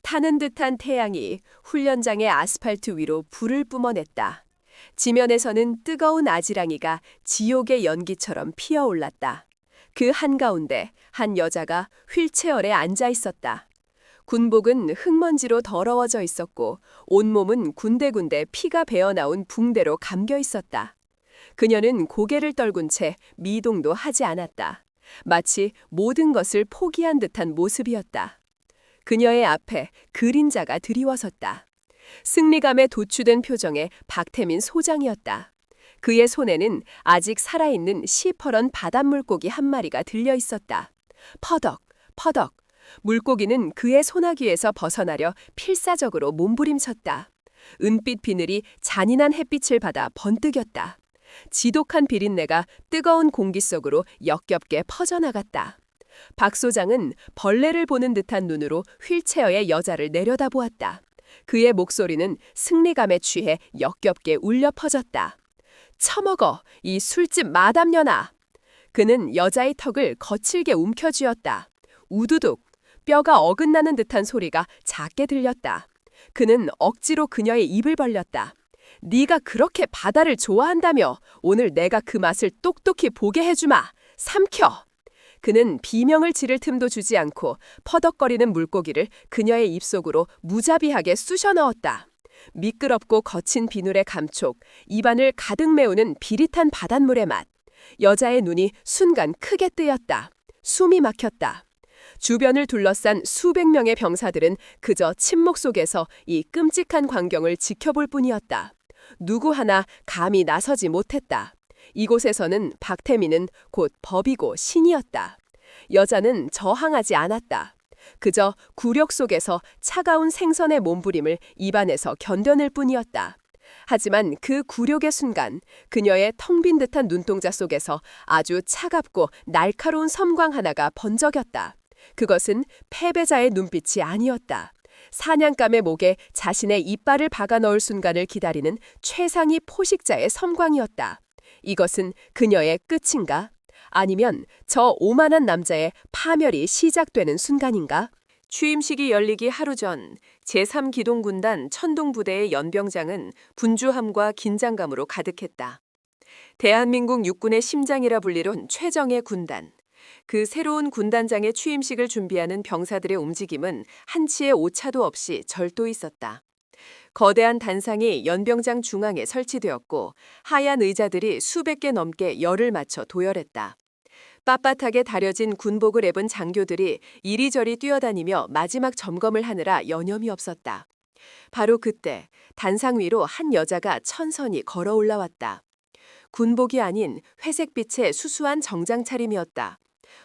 타는 듯한 태양이 훈련장의 아스팔트 위로 불을 뿜어냈다. 지면에서는 뜨거운 아지랑이가 지옥의 연기처럼 피어올랐다. 그 한가운데 한 여자가 휠체어에 앉아 있었다. 군복은 흙먼지로 더러워져 있었고 온몸은 군데군데 피가 배어나온 붕대로 감겨 있었다. 그녀는 고개를 떨군 채 미동도 하지 않았다. 마치 모든 것을 포기한 듯한 모습이었다. 그녀의 앞에 그림자가 드리워섰다. 승리감에 도취된 표정의 박태민 소장이었다. 그의 손에는 아직 살아있는 시퍼런 바닷물고기 한 마리가 들려 있었다. 퍼덕, 퍼덕. 물고기는 그의 소나귀에서 벗어나려 필사적으로 몸부림쳤다. 은빛 비늘이 잔인한 햇빛을 받아 번뜩였다. 지독한 비린내가 뜨거운 공기 속으로 역겹게 퍼져나갔다. 박 소장은 벌레를 보는 듯한 눈으로 휠체어의 여자를 내려다보았다. 그의 목소리는 승리감에 취해 역겹게 울려 퍼졌다. 처먹어, 이 술집 마담년아. 그는 여자의 턱을 거칠게 움켜쥐었다. 우두둑, 뼈가 어긋나는 듯한 소리가 작게 들렸다. 그는 억지로 그녀의 입을 벌렸다. 네가 그렇게 바다를 좋아한다며 오늘 내가 그 맛을 똑똑히 보게 해주마. 삼켜. 그는 비명을 지를 틈도 주지 않고 퍼덕거리는 물고기를 그녀의 입속으로 무자비하게 쑤셔 넣었다. 미끄럽고 거친 비늘의 감촉, 입안을 가득 메우는 비릿한 바닷물의 맛. 여자의 눈이 순간 크게 뜨였다. 숨이 막혔다. 주변을 둘러싼 수백 명의 병사들은 그저 침묵 속에서 이 끔찍한 광경을 지켜볼 뿐이었다. 누구 하나 감히 나서지 못했다. 이곳에서는 박태민은 곧 법이고 신이었다. 여자는 저항하지 않았다. 그저 굴욕 속에서 차가운 생선의 몸부림을 입안에서 견뎌낼 뿐이었다. 하지만 그 굴욕의 순간 그녀의 텅 빈 듯한 눈동자 속에서 아주 차갑고 날카로운 섬광 하나가 번쩍였다. 그것은 패배자의 눈빛이 아니었다. 사냥감의 목에 자신의 이빨을 박아 넣을 순간을 기다리는 최상위 포식자의 섬광이었다. 이것은 그녀의 끝인가? 아니면 저 오만한 남자의 파멸이 시작되는 순간인가? 취임식이 열리기 하루 전 제3기동군단 천동부대의 연병장은 분주함과 긴장감으로 가득했다. 대한민국 육군의 심장이라 불리던 최정예 군단. 그 새로운 군단장의 취임식을 준비하는 병사들의 움직임은 한치의 오차도 없이 절도 있었다. 거대한 단상이 연병장 중앙에 설치되었고 하얀 의자들이 수백 개 넘게 열을 맞춰 도열했다. 빳빳하게 다려진 군복을 입은 장교들이 이리저리 뛰어다니며 마지막 점검을 하느라 여념이 없었다. 바로 그때 단상 위로 한 여자가 천천히 걸어 올라왔다. 군복이 아닌 회색빛의 수수한 정장 차림이었다.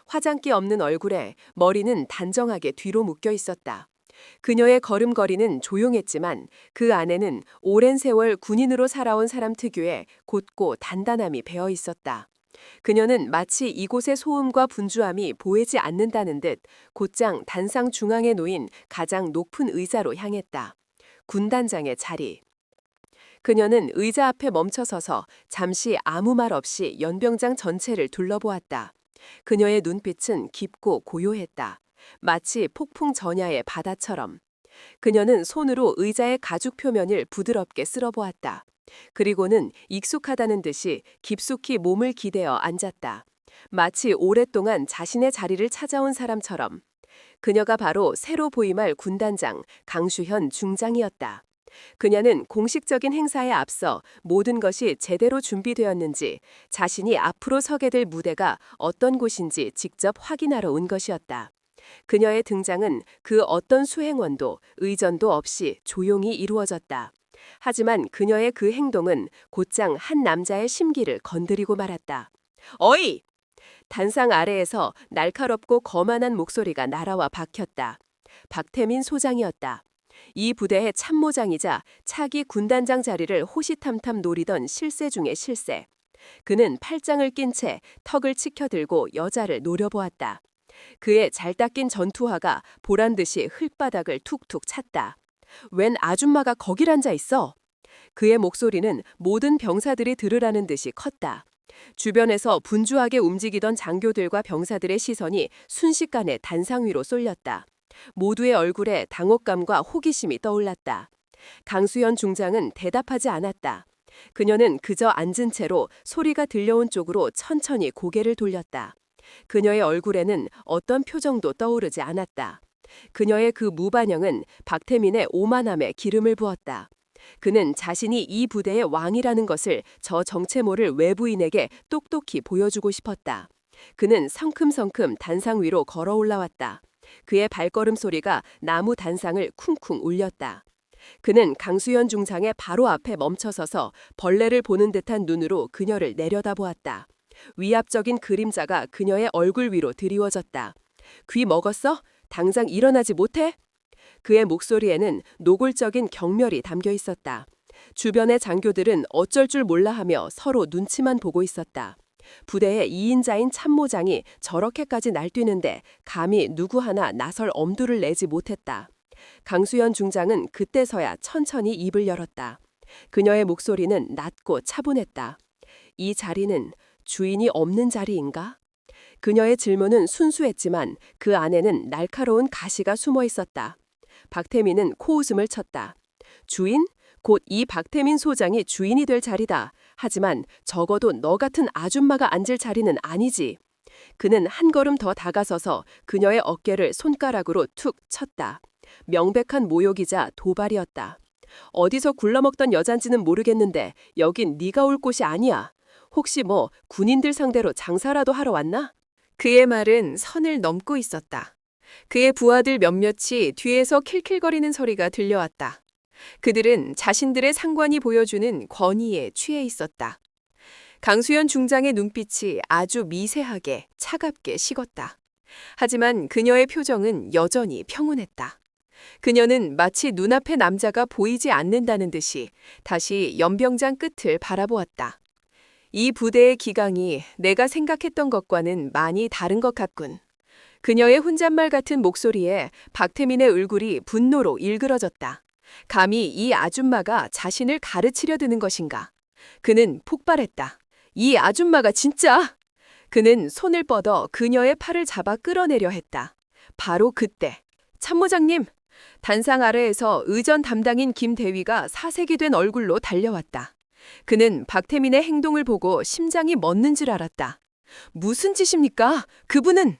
화장기 없는 얼굴에 머리는 단정하게 뒤로 묶여 있었다. 그녀의 걸음걸이는 조용했지만 그 안에는 오랜 세월 군인으로 살아온 사람 특유의 곧고 단단함이 배어 있었다. 그녀는 마치 이곳의 소음과 분주함이 보이지 않는다는 듯 곧장 단상 중앙에 놓인 가장 높은 의자로 향했다. 군단장의 자리. 그녀는 의자 앞에 멈춰서서 잠시 아무 말 없이 연병장 전체를 둘러보았다. 그녀의 눈빛은 깊고 고요했다. 마치 폭풍 전야의 바다처럼. 그녀는 손으로 의자의 가죽 표면을 부드럽게 쓸어보았다. 그리고는 익숙하다는 듯이 깊숙이 몸을 기대어 앉았다. 마치 오랫동안 자신의 자리를 찾아온 사람처럼. 그녀가 바로 새로 부임할 군단장 강슈현 중장이었다. 그녀는 공식적인 행사에 앞서 모든 것이 제대로 준비되었는지 자신이 앞으로 서게 될 무대가 어떤 곳인지 직접 확인하러 온 것이었다. 그녀의 등장은 그 어떤 수행원도 의전도 없이 조용히 이루어졌다. 하지만 그녀의 그 행동은 곧장 한 남자의 심기를 건드리고 말았다. 어이! 단상 아래에서 날카롭고 거만한 목소리가 날아와 박혔다. 박태민 소장이었다. 이 부대의 참모장이자 차기 군단장 자리를 호시탐탐 노리던 실세 중의 실세. 그는 팔짱을 낀 채 턱을 치켜들고 여자를 노려보았다. 그의 잘 닦인 전투화가 보란듯이 흙바닥을 툭툭 찼다. 웬 아줌마가 거길 앉아 있어? 그의 목소리는 모든 병사들이 들으라는 듯이 컸다. 주변에서 분주하게 움직이던 장교들과 병사들의 시선이 순식간에 단상 위로 쏠렸다. 모두의 얼굴에 당혹감과 호기심이 떠올랐다. 강수현 중장은 대답하지 않았다. 그녀는 그저 앉은 채로 소리가 들려온 쪽으로 천천히 고개를 돌렸다. 그녀의 얼굴에는 어떤 표정도 떠오르지 않았다. 그녀의 그 무반영은 박태민의 오만함에 기름을 부었다. 그는 자신이 이 부대의 왕이라는 것을 저 정체 모를 외부인에게 똑똑히 보여주고 싶었다. 그는 성큼성큼 단상 위로 걸어 올라왔다. 그의 발걸음 소리가 나무 단상을 쿵쿵 울렸다. 그는 강수현 중장의 바로 앞에 멈춰서서 벌레를 보는 듯한 눈으로 그녀를 내려다보았다. 위압적인 그림자가 그녀의 얼굴 위로 드리워졌다. 귀 먹었어? 당장 일어나지 못해? 그의 목소리에는 노골적인 경멸이 담겨 있었다. 주변의 장교들은 어쩔 줄 몰라 하며 서로 눈치만 보고 있었다. 부대의 2인자인 참모장이 저렇게까지 날뛰는데 감히 누구 하나 나설 엄두를 내지 못했다. 강수현 중장은 그때서야 천천히 입을 열었다. 그녀의 목소리는 낮고 차분했다. 이 자리는 주인이 없는 자리인가? 그녀의 질문은 순수했지만 그 안에는 날카로운 가시가 숨어 있었다. 박태민은 코웃음을 쳤다. 주인? 곧 이 박태민 소장이 주인이 될 자리다. 하지만 적어도 너 같은 아줌마가 앉을 자리는 아니지. 그는 한 걸음 더 다가서서 그녀의 어깨를 손가락으로 툭 쳤다. 명백한 모욕이자 도발이었다. 어디서 굴러먹던 여잔지는 모르겠는데 여긴 네가 올 곳이 아니야. 혹시 뭐 군인들 상대로 장사라도 하러 왔나? 그의 말은 선을 넘고 있었다. 그의 부하들 몇몇이 뒤에서 킬킬거리는 소리가 들려왔다. 그들은 자신들의 상관이 보여주는 권위에 취해 있었다. 강수현 중장의 눈빛이 아주 미세하게 차갑게 식었다. 하지만 그녀의 표정은 여전히 평온했다. 그녀는 마치 눈앞의 남자가 보이지 않는다는 듯이 다시 연병장 끝을 바라보았다. 이 부대의 기강이 내가 생각했던 것과는 많이 다른 것 같군. 그녀의 혼잣말 같은 목소리에 박태민의 얼굴이 분노로 일그러졌다. 감히 이 아줌마가 자신을 가르치려 드는 것인가? 그는 폭발했다. 이 아줌마가 진짜! 그는 손을 뻗어 그녀의 팔을 잡아 끌어내려 했다. 바로 그때 참모장님! 단상 아래에서 의전 담당인 김대위가 사색이 된 얼굴로 달려왔다. 그는 박태민의 행동을 보고 심장이 멎는 줄 알았다. 무슨 짓입니까? 그분은!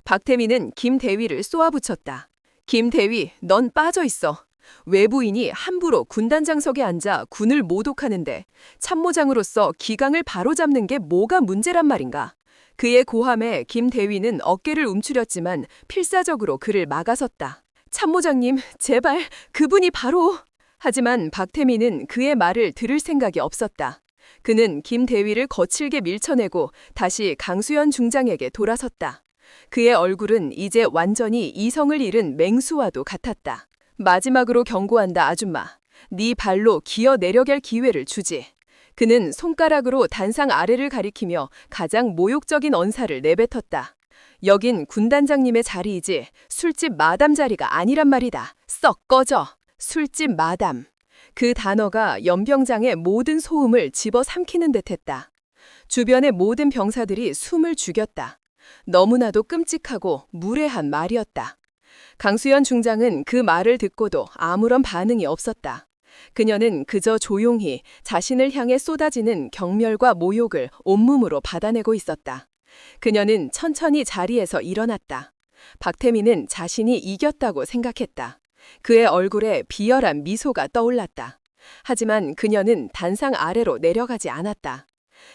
박태민은 김대위를 쏘아붙였다. 김대위, 넌 빠져 있어. 외부인이 함부로 군단장석에 앉아 군을 모독하는데 참모장으로서 기강을 바로잡는 게 뭐가 문제란 말인가? 그의 고함에 김대위는 어깨를 움츠렸지만 필사적으로 그를 막아섰다. 참모장님, 제발 그분이 바로... 하지만 박태민은 그의 말을 들을 생각이 없었다. 그는 김대위를 거칠게 밀쳐내고 다시 강수현 중장에게 돌아섰다. 그의 얼굴은 이제 완전히 이성을 잃은 맹수와도 같았다. 마지막으로 경고한다, 아줌마. 네 발로 기어 내려갈 기회를 주지. 그는 손가락으로 단상 아래를 가리키며 가장 모욕적인 언사를 내뱉었다. 여긴 군단장님의 자리이지 술집 마담 자리가 아니란 말이다. 썩 꺼져. 술집 마담. 그 단어가 연병장의 모든 소음을 집어삼키는 듯했다. 주변의 모든 병사들이 숨을 죽였다. 너무나도 끔찍하고 무례한 말이었다. 강수현 중장은 그 말을 듣고도 아무런 반응이 없었다. 그녀는 그저 조용히 자신을 향해 쏟아지는 경멸과 모욕을 온몸으로 받아내고 있었다. 그녀는 천천히 자리에서 일어났다. 박태민은 자신이 이겼다고 생각했다. 그의 얼굴에 비열한 미소가 떠올랐다. 하지만 그녀는 단상 아래로 내려가지 않았다.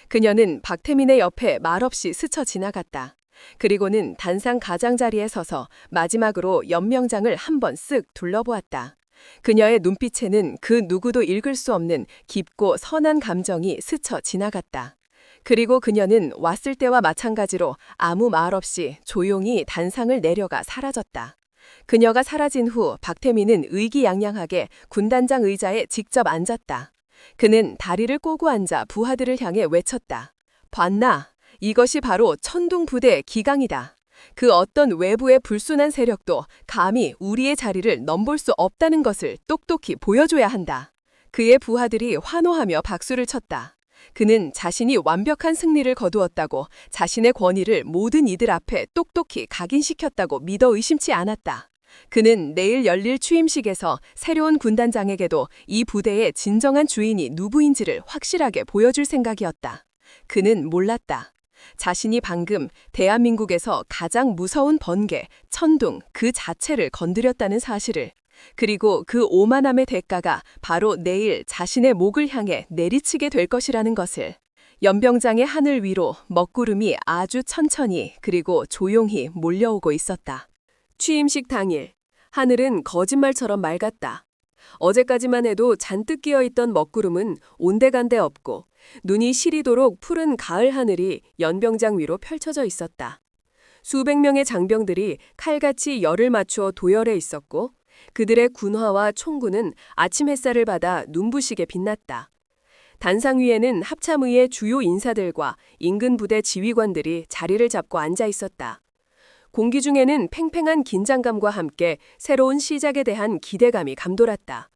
그녀는 박태민의 옆에 말없이 스쳐 지나갔다. 그리고는 단상 가장자리에 서서 마지막으로 연명장을 한번 쓱 둘러보았다. 그녀의 눈빛에는 그 누구도 읽을 수 없는 깊고 선한 감정이 스쳐 지나갔다. 그리고 그녀는 왔을 때와 마찬가지로 아무 말 없이 조용히 단상을 내려가 사라졌다. 그녀가 사라진 후 박태민은 의기양양하게 군단장 의자에 직접 앉았다. 그는 다리를 꼬고 앉아 부하들을 향해 외쳤다. 봤나? 이것이 바로 천둥부대의 기강이다. 그 어떤 외부의 불순한 세력도 감히 우리의 자리를 넘볼 수 없다는 것을 똑똑히 보여줘야 한다. 그의 부하들이 환호하며 박수를 쳤다. 그는 자신이 완벽한 승리를 거두었다고 자신의 권위를 모든 이들 앞에 똑똑히 각인시켰다고 믿어 의심치 않았다. 그는 내일 열릴 취임식에서 새로운 군단장에게도 이 부대의 진정한 주인이 누구인지를 확실하게 보여줄 생각이었다. 그는 몰랐다. 자신이 방금 대한민국에서 가장 무서운 번개, 천둥 그 자체를 건드렸다는 사실을. 그리고 그 오만함의 대가가 바로 내일 자신의 목을 향해 내리치게 될 것이라는 것을. 연병장의 하늘 위로 먹구름이 아주 천천히 그리고 조용히 몰려오고 있었다. 취임식 당일, 하늘은 거짓말처럼 맑았다. 어제까지만 해도 잔뜩 끼어있던 먹구름은 온데간데 없고 눈이 시리도록 푸른 가을 하늘이 연병장 위로 펼쳐져 있었다. 수백 명의 장병들이 칼같이 열을 맞추어 도열해 있었고 그들의 군화와 총구는 아침 햇살을 받아 눈부시게 빛났다. 단상 위에는 합참의의 주요 인사들과 인근 부대 지휘관들이 자리를 잡고 앉아 있었다. 공기 중에는 팽팽한 긴장감과 함께 새로운 시작에 대한 기대감이 감돌았다.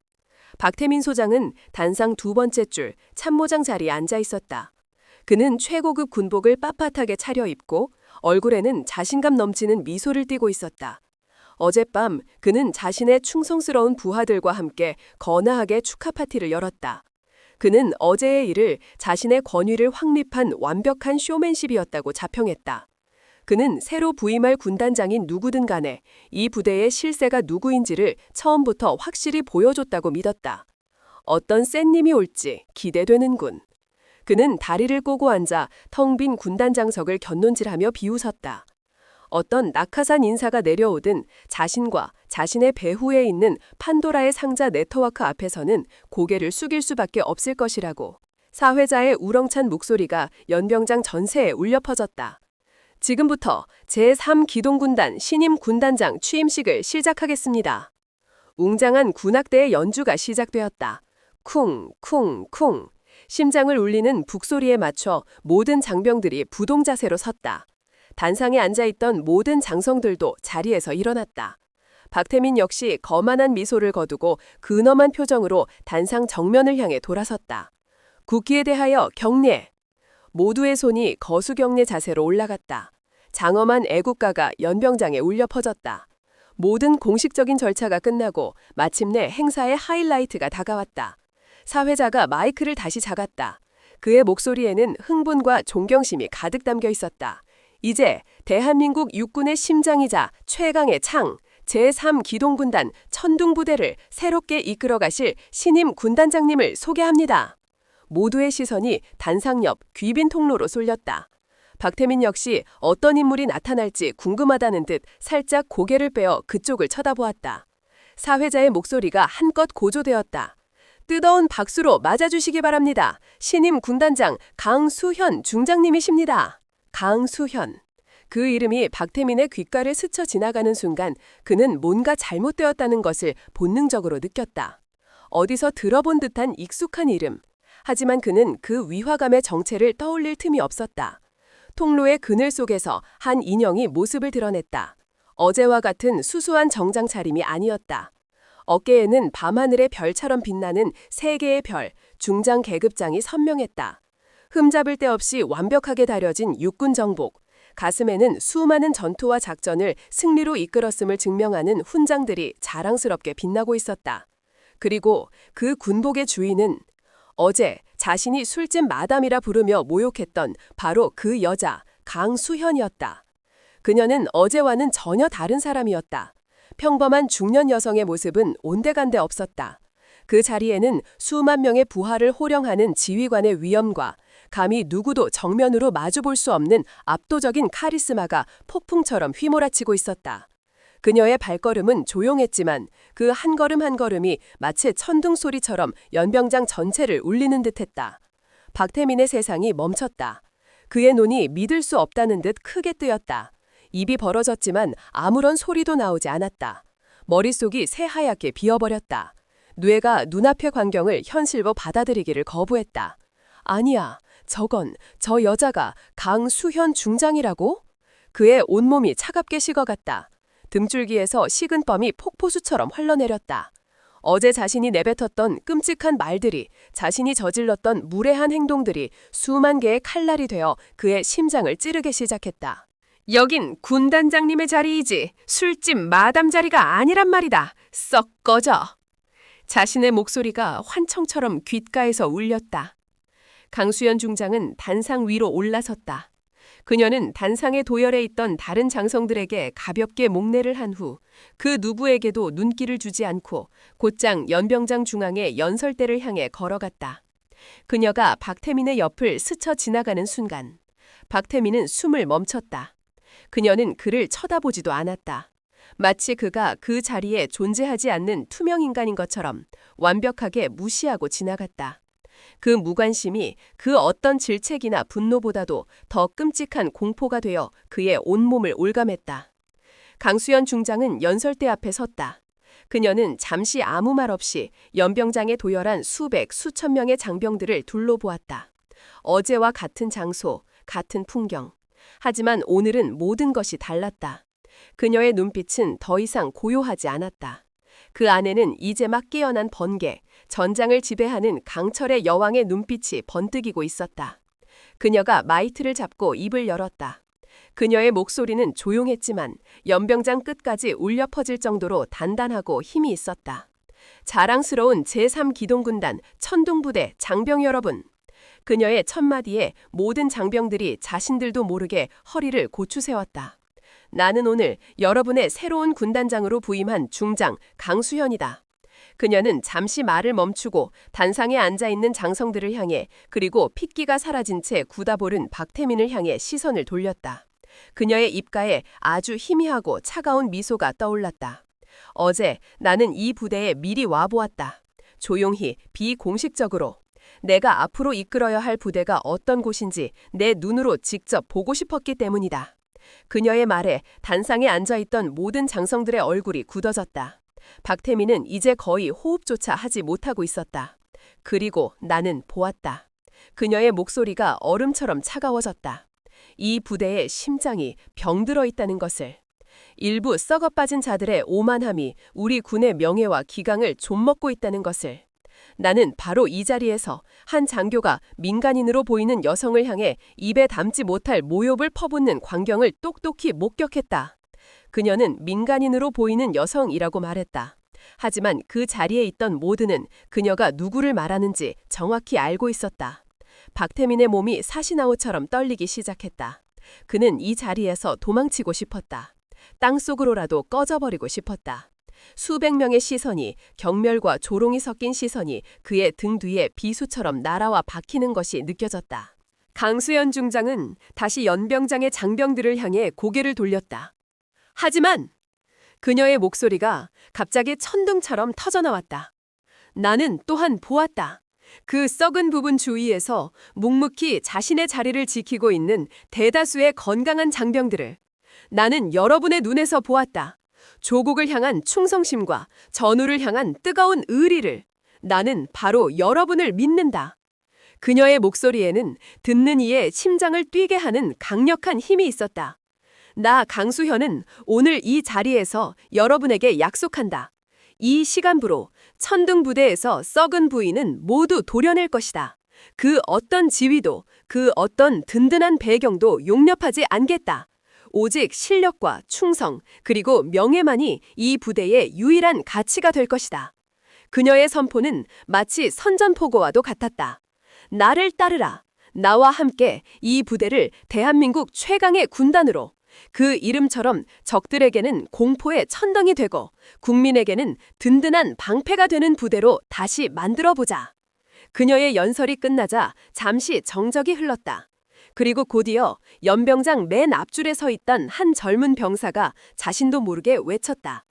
박태민 소장은 단상 두 번째 줄 참모장 자리에 앉아 있었다. 그는 최고급 군복을 빳빳하게 차려입고 얼굴에는 자신감 넘치는 미소를 띠고 있었다. 어젯밤 그는 자신의 충성스러운 부하들과 함께 거나하게 축하 파티를 열었다. 그는 어제의 일을 자신의 권위를 확립한 완벽한 쇼맨십이었다고 자평했다. 그는 새로 부임할 군단장인 누구든 간에 이 부대의 실세가 누구인지를 처음부터 확실히 보여줬다고 믿었다. 어떤 센 님이 올지 기대되는군. 그는 다리를 꼬고 앉아 텅 빈 군단장석을 곁눈질하며 비웃었다. 어떤 낙하산 인사가 내려오든 자신과 자신의 배후에 있는 판도라의 상자 네트워크 앞에서는 고개를 숙일 수밖에 없을 것이라고. 사회자의 우렁찬 목소리가 연병장 전세에 울려 퍼졌다. 지금부터 제3기동군단 신임 군단장 취임식을 시작하겠습니다. 웅장한 군악대의 연주가 시작되었다. 쿵, 쿵, 쿵. 심장을 울리는 북소리에 맞춰 모든 장병들이 부동자세로 섰다. 단상에 앉아있던 모든 장성들도 자리에서 일어났다. 박태민 역시 거만한 미소를 거두고 근엄한 표정으로 단상 정면을 향해 돌아섰다. 국기에 대하여 경례! 모두의 손이 거수경례 자세로 올라갔다. 장엄한 애국가가 연병장에 울려 퍼졌다. 모든 공식적인 절차가 끝나고 마침내 행사의 하이라이트가 다가왔다. 사회자가 마이크를 다시 잡았다. 그의 목소리에는 흥분과 존경심이 가득 담겨 있었다. 이제 대한민국 육군의 심장이자 최강의 창, 제3기동군단 천둥부대를 새롭게 이끌어가실 신임 군단장님을 소개합니다. 모두의 시선이 단상 옆 귀빈 통로로 쏠렸다. 박태민 역시 어떤 인물이 나타날지 궁금하다는 듯 살짝 고개를 빼어 그쪽을 쳐다보았다. 사회자의 목소리가 한껏 고조되었다. 뜨거운 박수로 맞아주시기 바랍니다. 신임 군단장 강수현 중장님이십니다. 강수현. 그 이름이 박태민의 귓가를 스쳐 지나가는 순간 그는 뭔가 잘못되었다는 것을 본능적으로 느꼈다. 어디서 들어본 듯한 익숙한 이름. 하지만 그는 그 위화감의 정체를 떠올릴 틈이 없었다. 통로의 그늘 속에서 한 인형이 모습을 드러냈다. 어제와 같은 수수한 정장 차림이 아니었다. 어깨에는 밤하늘의 별처럼 빛나는 세 개의 별, 중장 계급장이 선명했다. 흠잡을 데 없이 완벽하게 다려진 육군 정복, 가슴에는 수많은 전투와 작전을 승리로 이끌었음을 증명하는 훈장들이 자랑스럽게 빛나고 있었다. 그리고 그 군복의 주인은 어제 자신이 술집 마담이라 부르며 모욕했던 바로 그 여자 강수현이었다. 그녀는 어제와는 전혀 다른 사람이었다. 평범한 중년 여성의 모습은 온데간데 없었다. 그 자리에는 수만 명의 부하를 호령하는 지휘관의 위엄과 감히 누구도 정면으로 마주볼 수 없는 압도적인 카리스마가 폭풍처럼 휘몰아치고 있었다. 그녀의 발걸음은 조용했지만 그 한 걸음 한 걸음이 마치 천둥 소리처럼 연병장 전체를 울리는 듯했다. 박태민의 세상이 멈췄다. 그의 눈이 믿을 수 없다는 듯 크게 뜨였다. 입이 벌어졌지만 아무런 소리도 나오지 않았다. 머릿속이 새하얗게 비어버렸다. 뇌가 눈앞의 광경을 현실로 받아들이기를 거부했다. 아니야, 저건 저 여자가 강수현 중장이라고? 그의 온몸이 차갑게 식어갔다. 등줄기에서 식은 껌이 폭포수처럼 흘러내렸다. 어제 자신이 내뱉었던 끔찍한 말들이, 자신이 저질렀던 무례한 행동들이 수만 개의 칼날이 되어 그의 심장을 찌르게 시작했다. 여긴 군단장님의 자리이지 술집 마담 자리가 아니란 말이다. 썩 꺼져. 자신의 목소리가 환청처럼 귓가에서 울렸다. 강수연 중장은 단상 위로 올라섰다. 그녀는 단상의 도열에 있던 다른 장성들에게 가볍게 목례를 한 후 그 누구에게도 눈길을 주지 않고 곧장 연병장 중앙의 연설대를 향해 걸어갔다. 그녀가 박태민의 옆을 스쳐 지나가는 순간 박태민은 숨을 멈췄다. 그녀는 그를 쳐다보지도 않았다. 마치 그가 그 자리에 존재하지 않는 투명 인간인 것처럼 완벽하게 무시하고 지나갔다. 그 무관심이 그 어떤 질책이나 분노보다도 더 끔찍한 공포가 되어 그의 온몸을 올감했다. 강수연 중장은 연설대 앞에 섰다. 그녀는 잠시 아무 말 없이 연병장에 도열한 수백, 수천 명의 장병들을 둘러보았다. 어제와 같은 장소, 같은 풍경. 하지만 오늘은 모든 것이 달랐다. 그녀의 눈빛은 더 이상 고요하지 않았다. 그 안에는 이제 막 깨어난 번개, 전장을 지배하는 강철의 여왕의 눈빛이 번뜩이고 있었다. 그녀가 마이트를 잡고 입을 열었다. 그녀의 목소리는 조용했지만 연병장 끝까지 울려 퍼질 정도로 단단하고 힘이 있었다. 자랑스러운 제3기동군단 천둥부대 장병 여러분. 그녀의 첫마디에 모든 장병들이 자신들도 모르게 허리를 고추 세웠다. 나는 오늘 여러분의 새로운 군단장으로 부임한 중장 강수현이다. 그녀는 잠시 말을 멈추고 단상에 앉아있는 장성들을 향해 그리고 핏기가 사라진 채 굳어보른 박태민을 향해 시선을 돌렸다. 그녀의 입가에 아주 희미하고 차가운 미소가 떠올랐다. 어제 나는 이 부대에 미리 와보았다. 조용히 비공식적으로. 내가 앞으로 이끌어야 할 부대가 어떤 곳인지 내 눈으로 직접 보고 싶었기 때문이다. 그녀의 말에 단상에 앉아있던 모든 장성들의 얼굴이 굳어졌다. 박태민은 이제 거의 호흡조차 하지 못하고 있었다. 그리고 나는 보았다. 그녀의 목소리가 얼음처럼 차가워졌다. 이 부대의 심장이 병들어 있다는 것을. 일부 썩어빠진 자들의 오만함이 우리 군의 명예와 기강을 좀먹고 있다는 것을. 나는 바로 이 자리에서 한 장교가 민간인으로 보이는 여성을 향해 입에 담지 못할 모욕을 퍼붓는 광경을 똑똑히 목격했다. 그녀는 민간인으로 보이는 여성이라고 말했다. 하지만 그 자리에 있던 모두는 그녀가 누구를 말하는지 정확히 알고 있었다. 박태민의 몸이 사시나무처럼 떨리기 시작했다. 그는 이 자리에서 도망치고 싶었다. 땅속으로라도 꺼져버리고 싶었다. 수백 명의 시선이, 경멸과 조롱이 섞인 시선이 그의 등 뒤에 비수처럼 날아와 박히는 것이 느껴졌다. 강수연 중장은 다시 연병장의 장병들을 향해 고개를 돌렸다. 하지만 그녀의 목소리가 갑자기 천둥처럼 터져나왔다. 나는 또한 보았다. 그 썩은 부분 주위에서 묵묵히 자신의 자리를 지키고 있는 대다수의 건강한 장병들을. 나는 여러분의 눈에서 보았다. 조국을 향한 충성심과 전우를 향한 뜨거운 의리를. 나는 바로 여러분을 믿는다. 그녀의 목소리에는 듣는 이의 심장을 뛰게 하는 강력한 힘이 있었다. 나 강수현은 오늘 이 자리에서 여러분에게 약속한다. 이 시간부로 천둥부대에서 썩은 부위는 모두 도려낼 것이다. 그 어떤 지위도, 그 어떤 든든한 배경도 용납하지 않겠다. 오직 실력과 충성 그리고 명예만이 이 부대의 유일한 가치가 될 것이다. 그녀의 선포는 마치 선전포고와도 같았다. 나를 따르라. 나와 함께 이 부대를 대한민국 최강의 군단으로. 그 이름처럼 적들에게는 공포의 천덩이 되고 국민에게는 든든한 방패가 되는 부대로 다시 만들어보자. 그녀의 연설이 끝나자 잠시 정적이 흘렀다. 그리고 곧이어 연병장 맨 앞줄에 서 있던 한 젊은 병사가 자신도 모르게 외쳤다.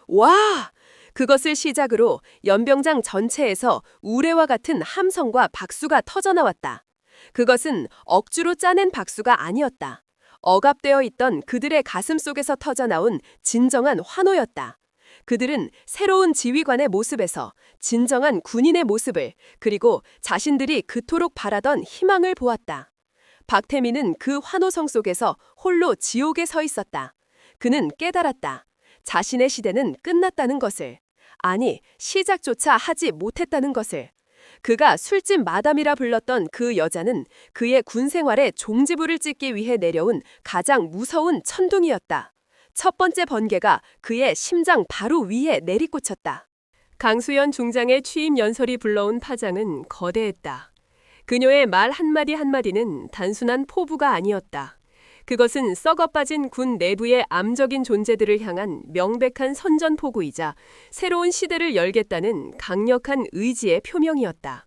와! 그것을 시작으로 연병장 전체에서 우레와 같은 함성과 박수가 터져나왔다. 그것은 억지로 짜낸 박수가 아니었다. 억압되어 있던 그들의 가슴 속에서 터져나온 진정한 환호였다. 그들은 새로운 지휘관의 모습에서 진정한 군인의 모습을 그리고 자신들이 그토록 바라던 희망을 보았다. 박태민은 그 환호성 속에서 홀로 지옥에 서 있었다. 그는 깨달았다. 자신의 시대는 끝났다는 것을. 아니, 시작조차 하지 못했다는 것을. 그가 술집 마담이라 불렀던 그 여자는 그의 군 생활에 종지부를 찍기 위해 내려온 가장 무서운 천둥이었다. 첫 번째 번개가 그의 심장 바로 위에 내리꽂혔다. 강수연 중장의 취임 연설이 불러온 파장은 거대했다. 그녀의 말 한마디 한마디는 단순한 포부가 아니었다. 그것은 썩어빠진 군 내부의 암적인 존재들을 향한 명백한 선전포고이자 새로운 시대를 열겠다는 강력한 의지의 표명이었다.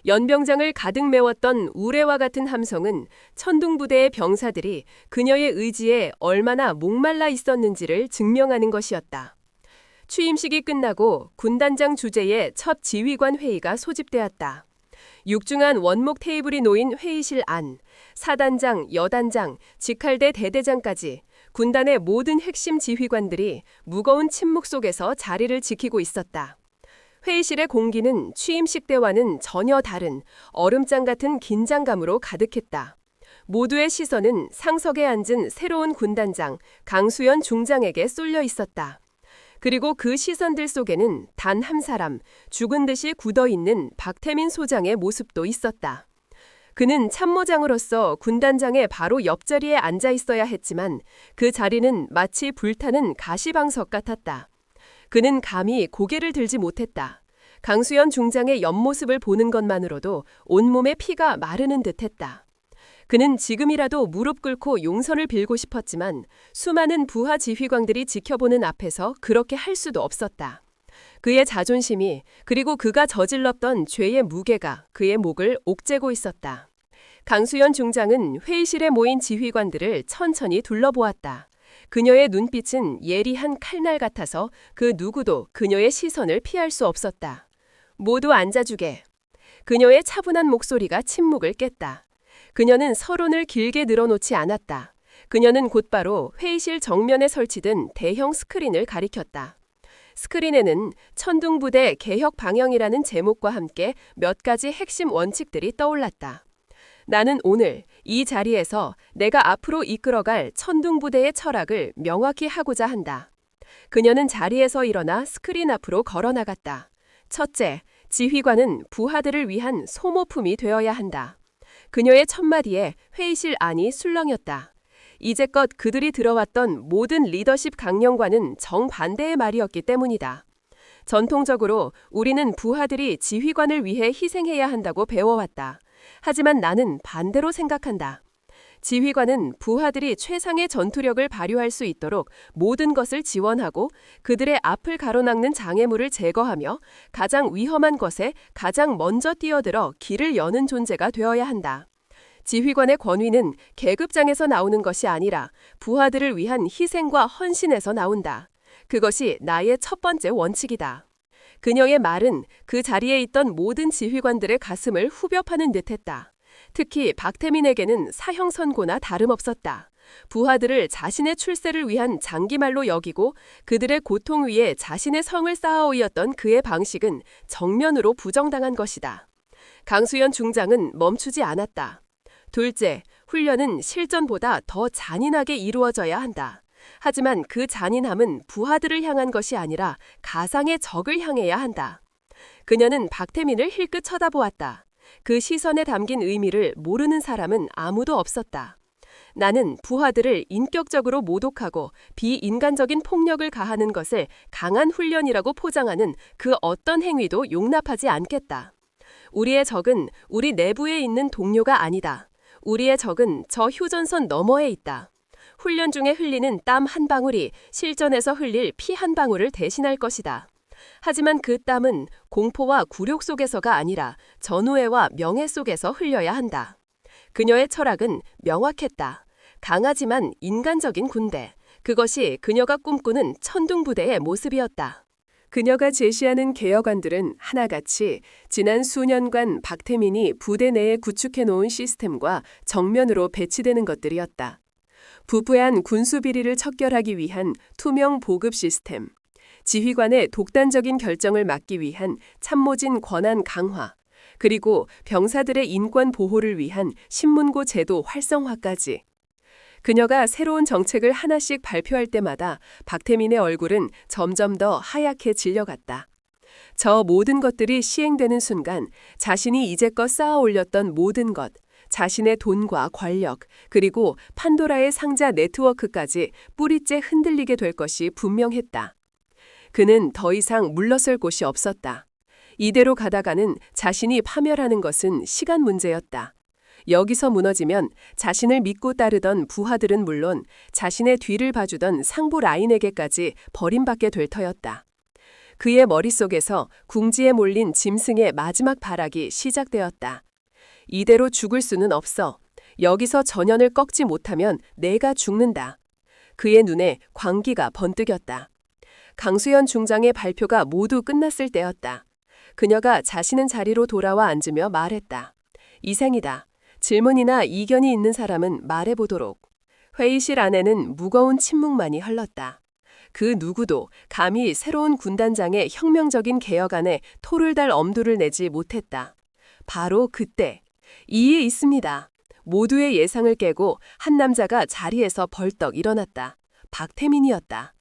연병장을 가득 메웠던 우레와 같은 함성은 천둥부대의 병사들이 그녀의 의지에 얼마나 목말라 있었는지를 증명하는 것이었다. 취임식이 끝나고 군단장 주재의 첫 지휘관 회의가 소집되었다. 육중한 원목 테이블이 놓인 회의실 안, 사단장, 여단장, 직할대 대대장까지 군단의 모든 핵심 지휘관들이 무거운 침묵 속에서 자리를 지키고 있었다. 회의실의 공기는 취임식 때와는 전혀 다른 얼음장 같은 긴장감으로 가득했다. 모두의 시선은 상석에 앉은 새로운 군단장 강수연 중장에게 쏠려 있었다. 그리고 그 시선들 속에는 단 한 사람, 죽은 듯이 굳어있는 박태민 소장의 모습도 있었다. 그는 참모장으로서 군단장의 바로 옆자리에 앉아 있어야 했지만 그 자리는 마치 불타는 가시방석 같았다. 그는 감히 고개를 들지 못했다. 강수연 중장의 옆모습을 보는 것만으로도 온몸에 피가 마르는 듯했다. 그는 지금이라도 무릎 꿇고 용서를 빌고 싶었지만 수많은 부하 지휘관들이 지켜보는 앞에서 그렇게 할 수도 없었다. 그의 자존심이 그리고 그가 저질렀던 죄의 무게가 그의 목을 옥죄고 있었다. 강수연 중장은 회의실에 모인 지휘관들을 천천히 둘러보았다. 그녀의 눈빛은 예리한 칼날 같아서 그 누구도 그녀의 시선을 피할 수 없었다. 모두 앉아주게. 그녀의 차분한 목소리가 침묵을 깼다. 그녀는 서론을 길게 늘어놓지 않았다. 그녀는 곧바로 회의실 정면에 설치된 대형 스크린을 가리켰다. 스크린에는 천둥부대 개혁 방향이라는 제목과 함께 몇 가지 핵심 원칙들이 떠올랐다. 나는 오늘 이 자리에서 내가 앞으로 이끌어갈 천둥부대의 철학을 명확히 하고자 한다. 그녀는 자리에서 일어나 스크린 앞으로 걸어나갔다. 첫째, 지휘관은 부하들을 위한 소모품이 되어야 한다. 그녀의 첫마디에 회의실 안이 술렁였다. 이제껏 그들이 들어왔던 모든 리더십 강령과는 정반대의 말이었기 때문이다. 전통적으로 우리는 부하들이 지휘관을 위해 희생해야 한다고 배워왔다. 하지만 나는 반대로 생각한다. 지휘관은 부하들이 최상의 전투력을 발휘할 수 있도록 모든 것을 지원하고 그들의 앞을 가로막는 장애물을 제거하며 가장 위험한 것에 가장 먼저 뛰어들어 길을 여는 존재가 되어야 한다. 지휘관의 권위는 계급장에서 나오는 것이 아니라 부하들을 위한 희생과 헌신에서 나온다. 그것이 나의 첫 번째 원칙이다. 그녀의 말은 그 자리에 있던 모든 지휘관들의 가슴을 후벼 파는 듯했다. 특히 박태민에게는 사형 선고나 다름없었다. 부하들을 자신의 출세를 위한 장기말로 여기고 그들의 고통 위에 자신의 성을 쌓아오였던 그의 방식은 정면으로 부정당한 것이다. 강수연 중장은 멈추지 않았다. 둘째, 훈련은 실전보다 더 잔인하게 이루어져야 한다. 하지만 그 잔인함은 부하들을 향한 것이 아니라 가상의 적을 향해야 한다. 그녀는 박태민을 힐끗 쳐다보았다. 그 시선에 담긴 의미를 모르는 사람은 아무도 없었다. 나는 부하들을 인격적으로 모독하고 비인간적인 폭력을 가하는 것을 강한 훈련이라고 포장하는 그 어떤 행위도 용납하지 않겠다. 우리의 적은 우리 내부에 있는 동료가 아니다. 우리의 적은 저 휴전선 너머에 있다. 훈련 중에 흘리는 땀 한 방울이 실전에서 흘릴 피 한 방울을 대신할 것이다. 하지만 그 땀은 공포와 굴욕 속에서가 아니라 전우애와 명예 속에서 흘려야 한다. 그녀의 철학은 명확했다. 강하지만 인간적인 군대. 그것이 그녀가 꿈꾸는 천둥부대의 모습이었다. 그녀가 제시하는 개혁안들은 하나같이 지난 수년간 박태민이 부대 내에 구축해놓은 시스템과 정면으로 배치되는 것들이었다. 부패한 군수 비리를 척결하기 위한 투명 보급 시스템, 지휘관의 독단적인 결정을 막기 위한 참모진 권한 강화, 그리고 병사들의 인권 보호를 위한 신문고 제도 활성화까지. 그녀가 새로운 정책을 하나씩 발표할 때마다 박태민의 얼굴은 점점 더 하얗게 질려갔다. 저 모든 것들이 시행되는 순간 자신이 이제껏 쌓아 올렸던 모든 것, 자신의 돈과 권력, 그리고 판도라의 상자 네트워크까지 뿌리째 흔들리게 될 것이 분명했다. 그는 더 이상 물러설 곳이 없었다. 이대로 가다가는 자신이 파멸하는 것은 시간 문제였다. 여기서 무너지면 자신을 믿고 따르던 부하들은 물론 자신의 뒤를 봐주던 상부 라인에게까지 버림받게 될 터였다. 그의 머릿속에서 궁지에 몰린 짐승의 마지막 발악이 시작되었다. 이대로 죽을 수는 없어. 여기서 전연을 꺾지 못하면 내가 죽는다. 그의 눈에 광기가 번뜩였다. 강수현 중장의 발표가 모두 끝났을 때였다. 그녀가 자신은 자리로 돌아와 앉으며 말했다. 이상이다. 질문이나 이견이 있는 사람은 말해보도록. 회의실 안에는 무거운 침묵만이 흘렀다. 그 누구도 감히 새로운 군단장의 혁명적인 개혁 안에 토를 달 엄두를 내지 못했다. 바로 그때 이에 있습니다. 모두의 예상을 깨고 한 남자가 자리에서 벌떡 일어났다. 박태민이었다.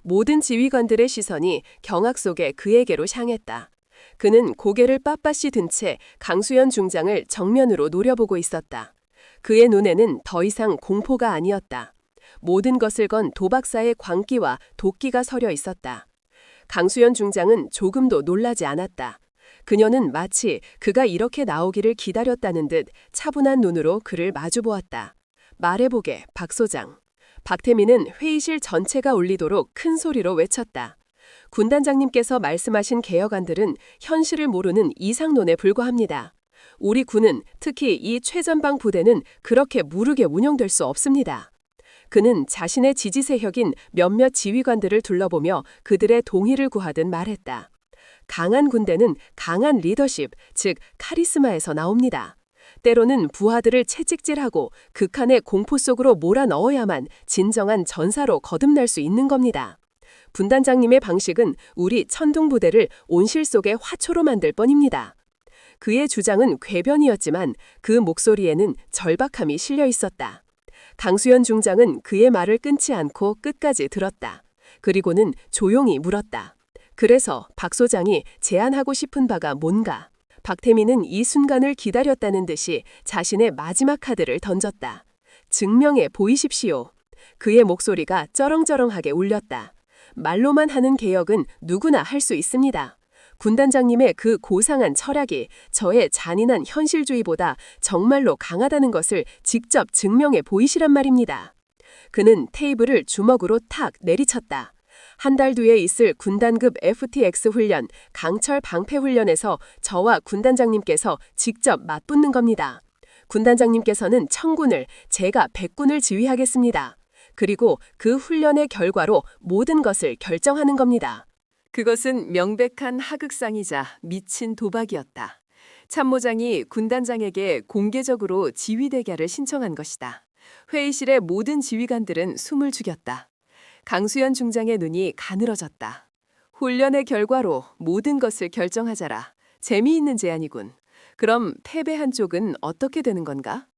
모든 지휘관들의 시선이 경악 속에 그에게로 향했다. 그는 고개를 빳빳이 든 채 강수현 중장을 정면으로 노려보고 있었다. 그의 눈에는 더 이상 공포가 아니었다. 모든 것을 건 도박사의 광기와 도끼가 서려 있었다. 강수현 중장은 조금도 놀라지 않았다. 그녀는 마치 그가 이렇게 나오기를 기다렸다는 듯 차분한 눈으로 그를 마주보았다. 말해보게, 박 소장. 박태민은 회의실 전체가 울리도록 큰 소리로 외쳤다. 군단장님께서 말씀하신 개혁안들은 현실을 모르는 이상론에 불과합니다. 우리 군은 특히 이 최전방 부대는 그렇게 무르게 운영될 수 없습니다. 그는 자신의 지지 세력인 몇몇 지휘관들을 둘러보며 그들의 동의를 구하듯 말했다. 강한 군대는 강한 리더십, 즉 카리스마에서 나옵니다. 때로는 부하들을 채찍질하고 극한의 공포 속으로 몰아넣어야만 진정한 전사로 거듭날 수 있는 겁니다. 분단장님의 방식은 우리 천둥부대를 온실 속의 화초로 만들 뻔입니다. 그의 주장은 궤변이었지만 그 목소리에는 절박함이 실려 있었다. 강수현 중장은 그의 말을 끊지 않고 끝까지 들었다. 그리고는 조용히 물었다. 그래서 박 소장이 제안하고 싶은 바가 뭔가? 박태민은 이 순간을 기다렸다는 듯이 자신의 마지막 카드를 던졌다. 증명해 보이십시오. 그의 목소리가 쩌렁쩌렁하게 울렸다. 말로만 하는 개혁은 누구나 할 수 있습니다. 군단장님의 그 고상한 철학이 저의 잔인한 현실주의보다 정말로 강하다는 것을 직접 증명해 보이시란 말입니다. 그는 테이블을 주먹으로 탁 내리쳤다. 한 달 뒤에 있을 군단급 FTX 훈련, 강철 방패 훈련에서 저와 군단장님께서 직접 맞붙는 겁니다. 군단장님께서는 1000군을, 제가 100군을 지휘하겠습니다. 그리고 그 훈련의 결과로 모든 것을 결정하는 겁니다. 그것은 명백한 하극상이자 미친 도박이었다. 참모장이 군단장에게 공개적으로 지휘대결을 신청한 것이다. 회의실의 모든 지휘관들은 숨을 죽였다. 강수현 중장의 눈이 가늘어졌다. 훈련의 결과로 모든 것을 결정하자라. 재미있는 제안이군. 그럼 패배한 쪽은 어떻게 되는 건가?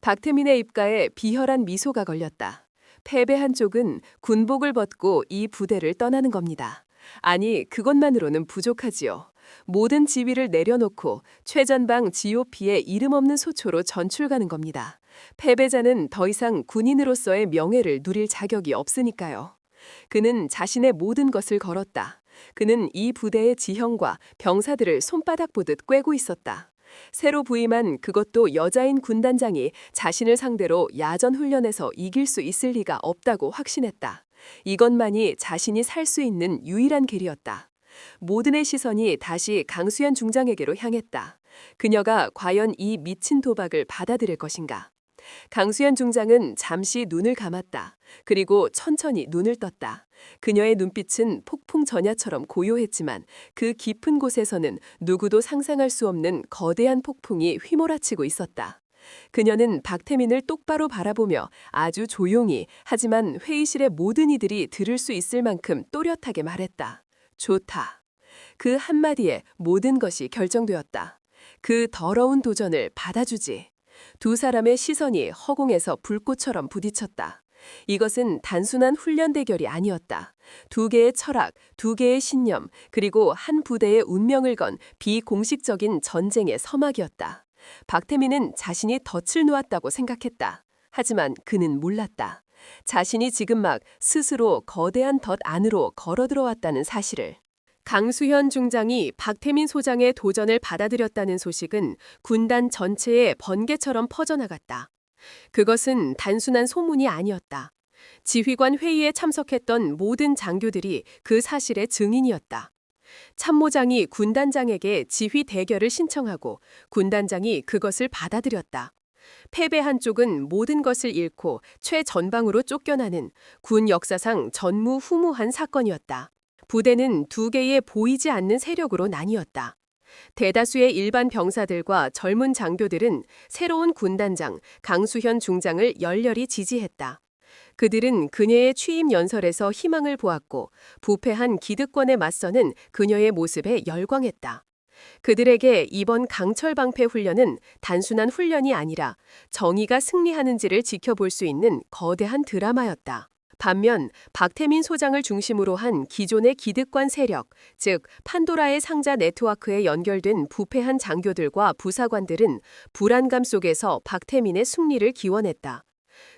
박태민의 입가에 비열한 미소가 걸렸다. 패배한 쪽은 군복을 벗고 이 부대를 떠나는 겁니다. 아니, 그것만으로는 부족하지요. 모든 지위를 내려놓고 최전방 GOP의 이름 없는 소초로 전출 가는 겁니다. 패배자는 더 이상 군인으로서의 명예를 누릴 자격이 없으니까요. 그는 자신의 모든 것을 걸었다. 그는 이 부대의 지형과 병사들을 손바닥 보듯 꿰고 있었다. 새로 부임한 그것도 여자인 군단장이 자신을 상대로 야전 훈련에서 이길 수 있을 리가 없다고 확신했다. 이것만이 자신이 살 수 있는 유일한 길이었다. 모든의 시선이 다시 강수현 중장에게로 향했다. 그녀가 과연 이 미친 도박을 받아들일 것인가? 강수현 중장은 잠시 눈을 감았다. 그리고 천천히 눈을 떴다. 그녀의 눈빛은 폭풍 전야처럼 고요했지만 그 깊은 곳에서는 누구도 상상할 수 없는 거대한 폭풍이 휘몰아치고 있었다. 그녀는 박태민을 똑바로 바라보며 아주 조용히 하지만 회의실의 모든 이들이 들을 수 있을 만큼 또렷하게 말했다. 좋다. 그 한마디에 모든 것이 결정되었다. 그 더러운 도전을 받아주지. 두 사람의 시선이 허공에서 불꽃처럼 부딪혔다. 이것은 단순한 훈련 대결이 아니었다. 두 개의 철학, 두 개의 신념, 그리고 한 부대의 운명을 건 비공식적인 전쟁의 서막이었다. 박태민은 자신이 덫을 놓았다고 생각했다. 하지만 그는 몰랐다. 자신이 지금 막 스스로 거대한 덫 안으로 걸어 들어왔다는 사실을. 강수현 중장이 박태민 소장의 도전을 받아들였다는 소식은 군단 전체에 번개처럼 퍼져나갔다. 그것은 단순한 소문이 아니었다. 지휘관 회의에 참석했던 모든 장교들이 그 사실의 증인이었다. 참모장이 군단장에게 지휘 대결을 신청하고 군단장이 그것을 받아들였다. 패배한 쪽은 모든 것을 잃고 최전방으로 쫓겨나는 군 역사상 전무후무한 사건이었다. 부대는 두 개의 보이지 않는 세력으로 나뉘었다. 대다수의 일반 병사들과 젊은 장교들은 새로운 군단장 강수현 중장을 열렬히 지지했다. 그들은 그녀의 취임 연설에서 희망을 보았고 부패한 기득권에 맞서는 그녀의 모습에 열광했다. 그들에게 이번 강철 방패 훈련은 단순한 훈련이 아니라 정의가 승리하는지를 지켜볼 수 있는 거대한 드라마였다. 반면 박태민 소장을 중심으로 한 기존의 기득권 세력, 즉 판도라의 상자 네트워크에 연결된 부패한 장교들과 부사관들은 불안감 속에서 박태민의 승리를 기원했다.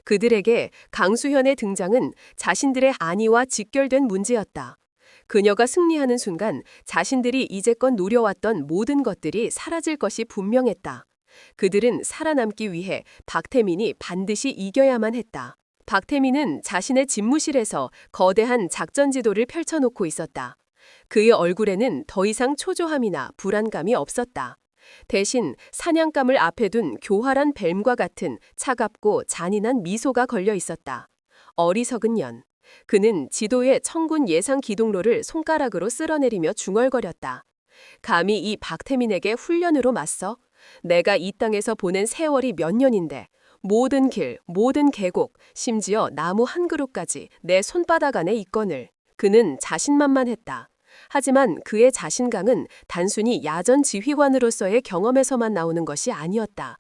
그들에게 강수현의 등장은 자신들의 안위와 직결된 문제였다. 그녀가 승리하는 순간 자신들이 이제껏 노려왔던 모든 것들이 사라질 것이 분명했다. 그들은 살아남기 위해 박태민이 반드시 이겨야만 했다. 박태민은 자신의 집무실에서 거대한 작전 지도를 펼쳐놓고 있었다. 그의 얼굴에는 더 이상 초조함이나 불안감이 없었다. 대신 사냥감을 앞에 둔 교활한 뱀과 같은 차갑고 잔인한 미소가 걸려 있었다. 어리석은 년. 그는 지도의 청군 예상 기동로를 손가락으로 쓸어내리며 중얼거렸다. 감히 이 박태민에게 훈련으로 맞서? 내가 이 땅에서 보낸 세월이 몇 년인데 모든 길, 모든 계곡, 심지어 나무 한 그루까지 내 손바닥 안에 있거늘. 그는 자신만만했다. 하지만 그의 자신감은 단순히 야전 지휘관으로서의 경험에서만 나오는 것이 아니었다.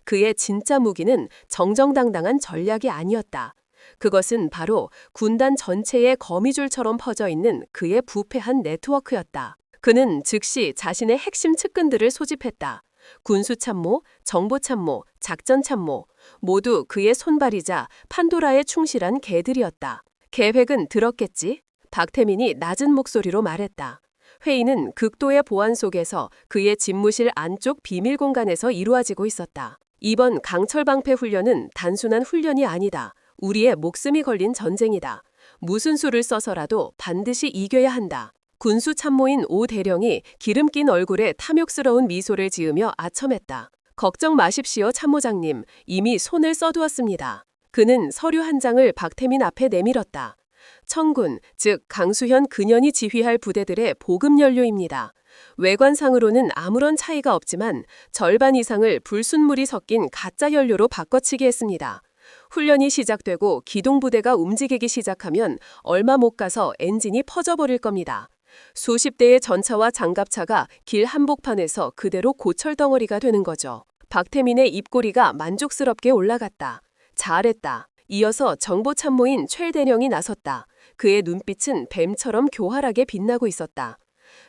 그의 진짜 무기는 정정당당한 전략이 아니었다. 그것은 바로 군단 전체의 거미줄처럼 퍼져 있는 그의 부패한 네트워크였다. 그는 즉시 자신의 핵심 측근들을 소집했다. 군수참모, 정보참모, 작전참모, 모두 그의 손발이자 판도라에 충실한 개들이었다. 계획은 들었겠지? 박태민이 낮은 목소리로 말했다. 회의는 극도의 보안 속에서 그의 집무실 안쪽 비밀 공간에서 이루어지고 있었다. 이번 강철 방패 훈련은 단순한 훈련이 아니다. 우리의 목숨이 걸린 전쟁이다. 무슨 수를 써서라도 반드시 이겨야 한다. 군수 참모인 오 대령이 기름 낀 얼굴에 탐욕스러운 미소를 지으며 아첨했다. 걱정 마십시오, 참모장님. 이미 손을 써두었습니다. 그는 서류 한 장을 박태민 앞에 내밀었다. 청군, 즉 강수현 근현이 지휘할 부대들의 보급 연료입니다. 외관상으로는 아무런 차이가 없지만 절반 이상을 불순물이 섞인 가짜 연료로 바꿔치기 했습니다. 훈련이 시작되고 기동부대가 움직이기 시작하면 얼마 못 가서 엔진이 퍼져버릴 겁니다. 수십 대의 전차와 장갑차가 길 한복판에서 그대로 고철덩어리가 되는 거죠. 박태민의 입꼬리가 만족스럽게 올라갔다. 잘했다. 이어서 정보참모인 최 대령이 나섰다. 그의 눈빛은 뱀처럼 교활하게 빛나고 있었다.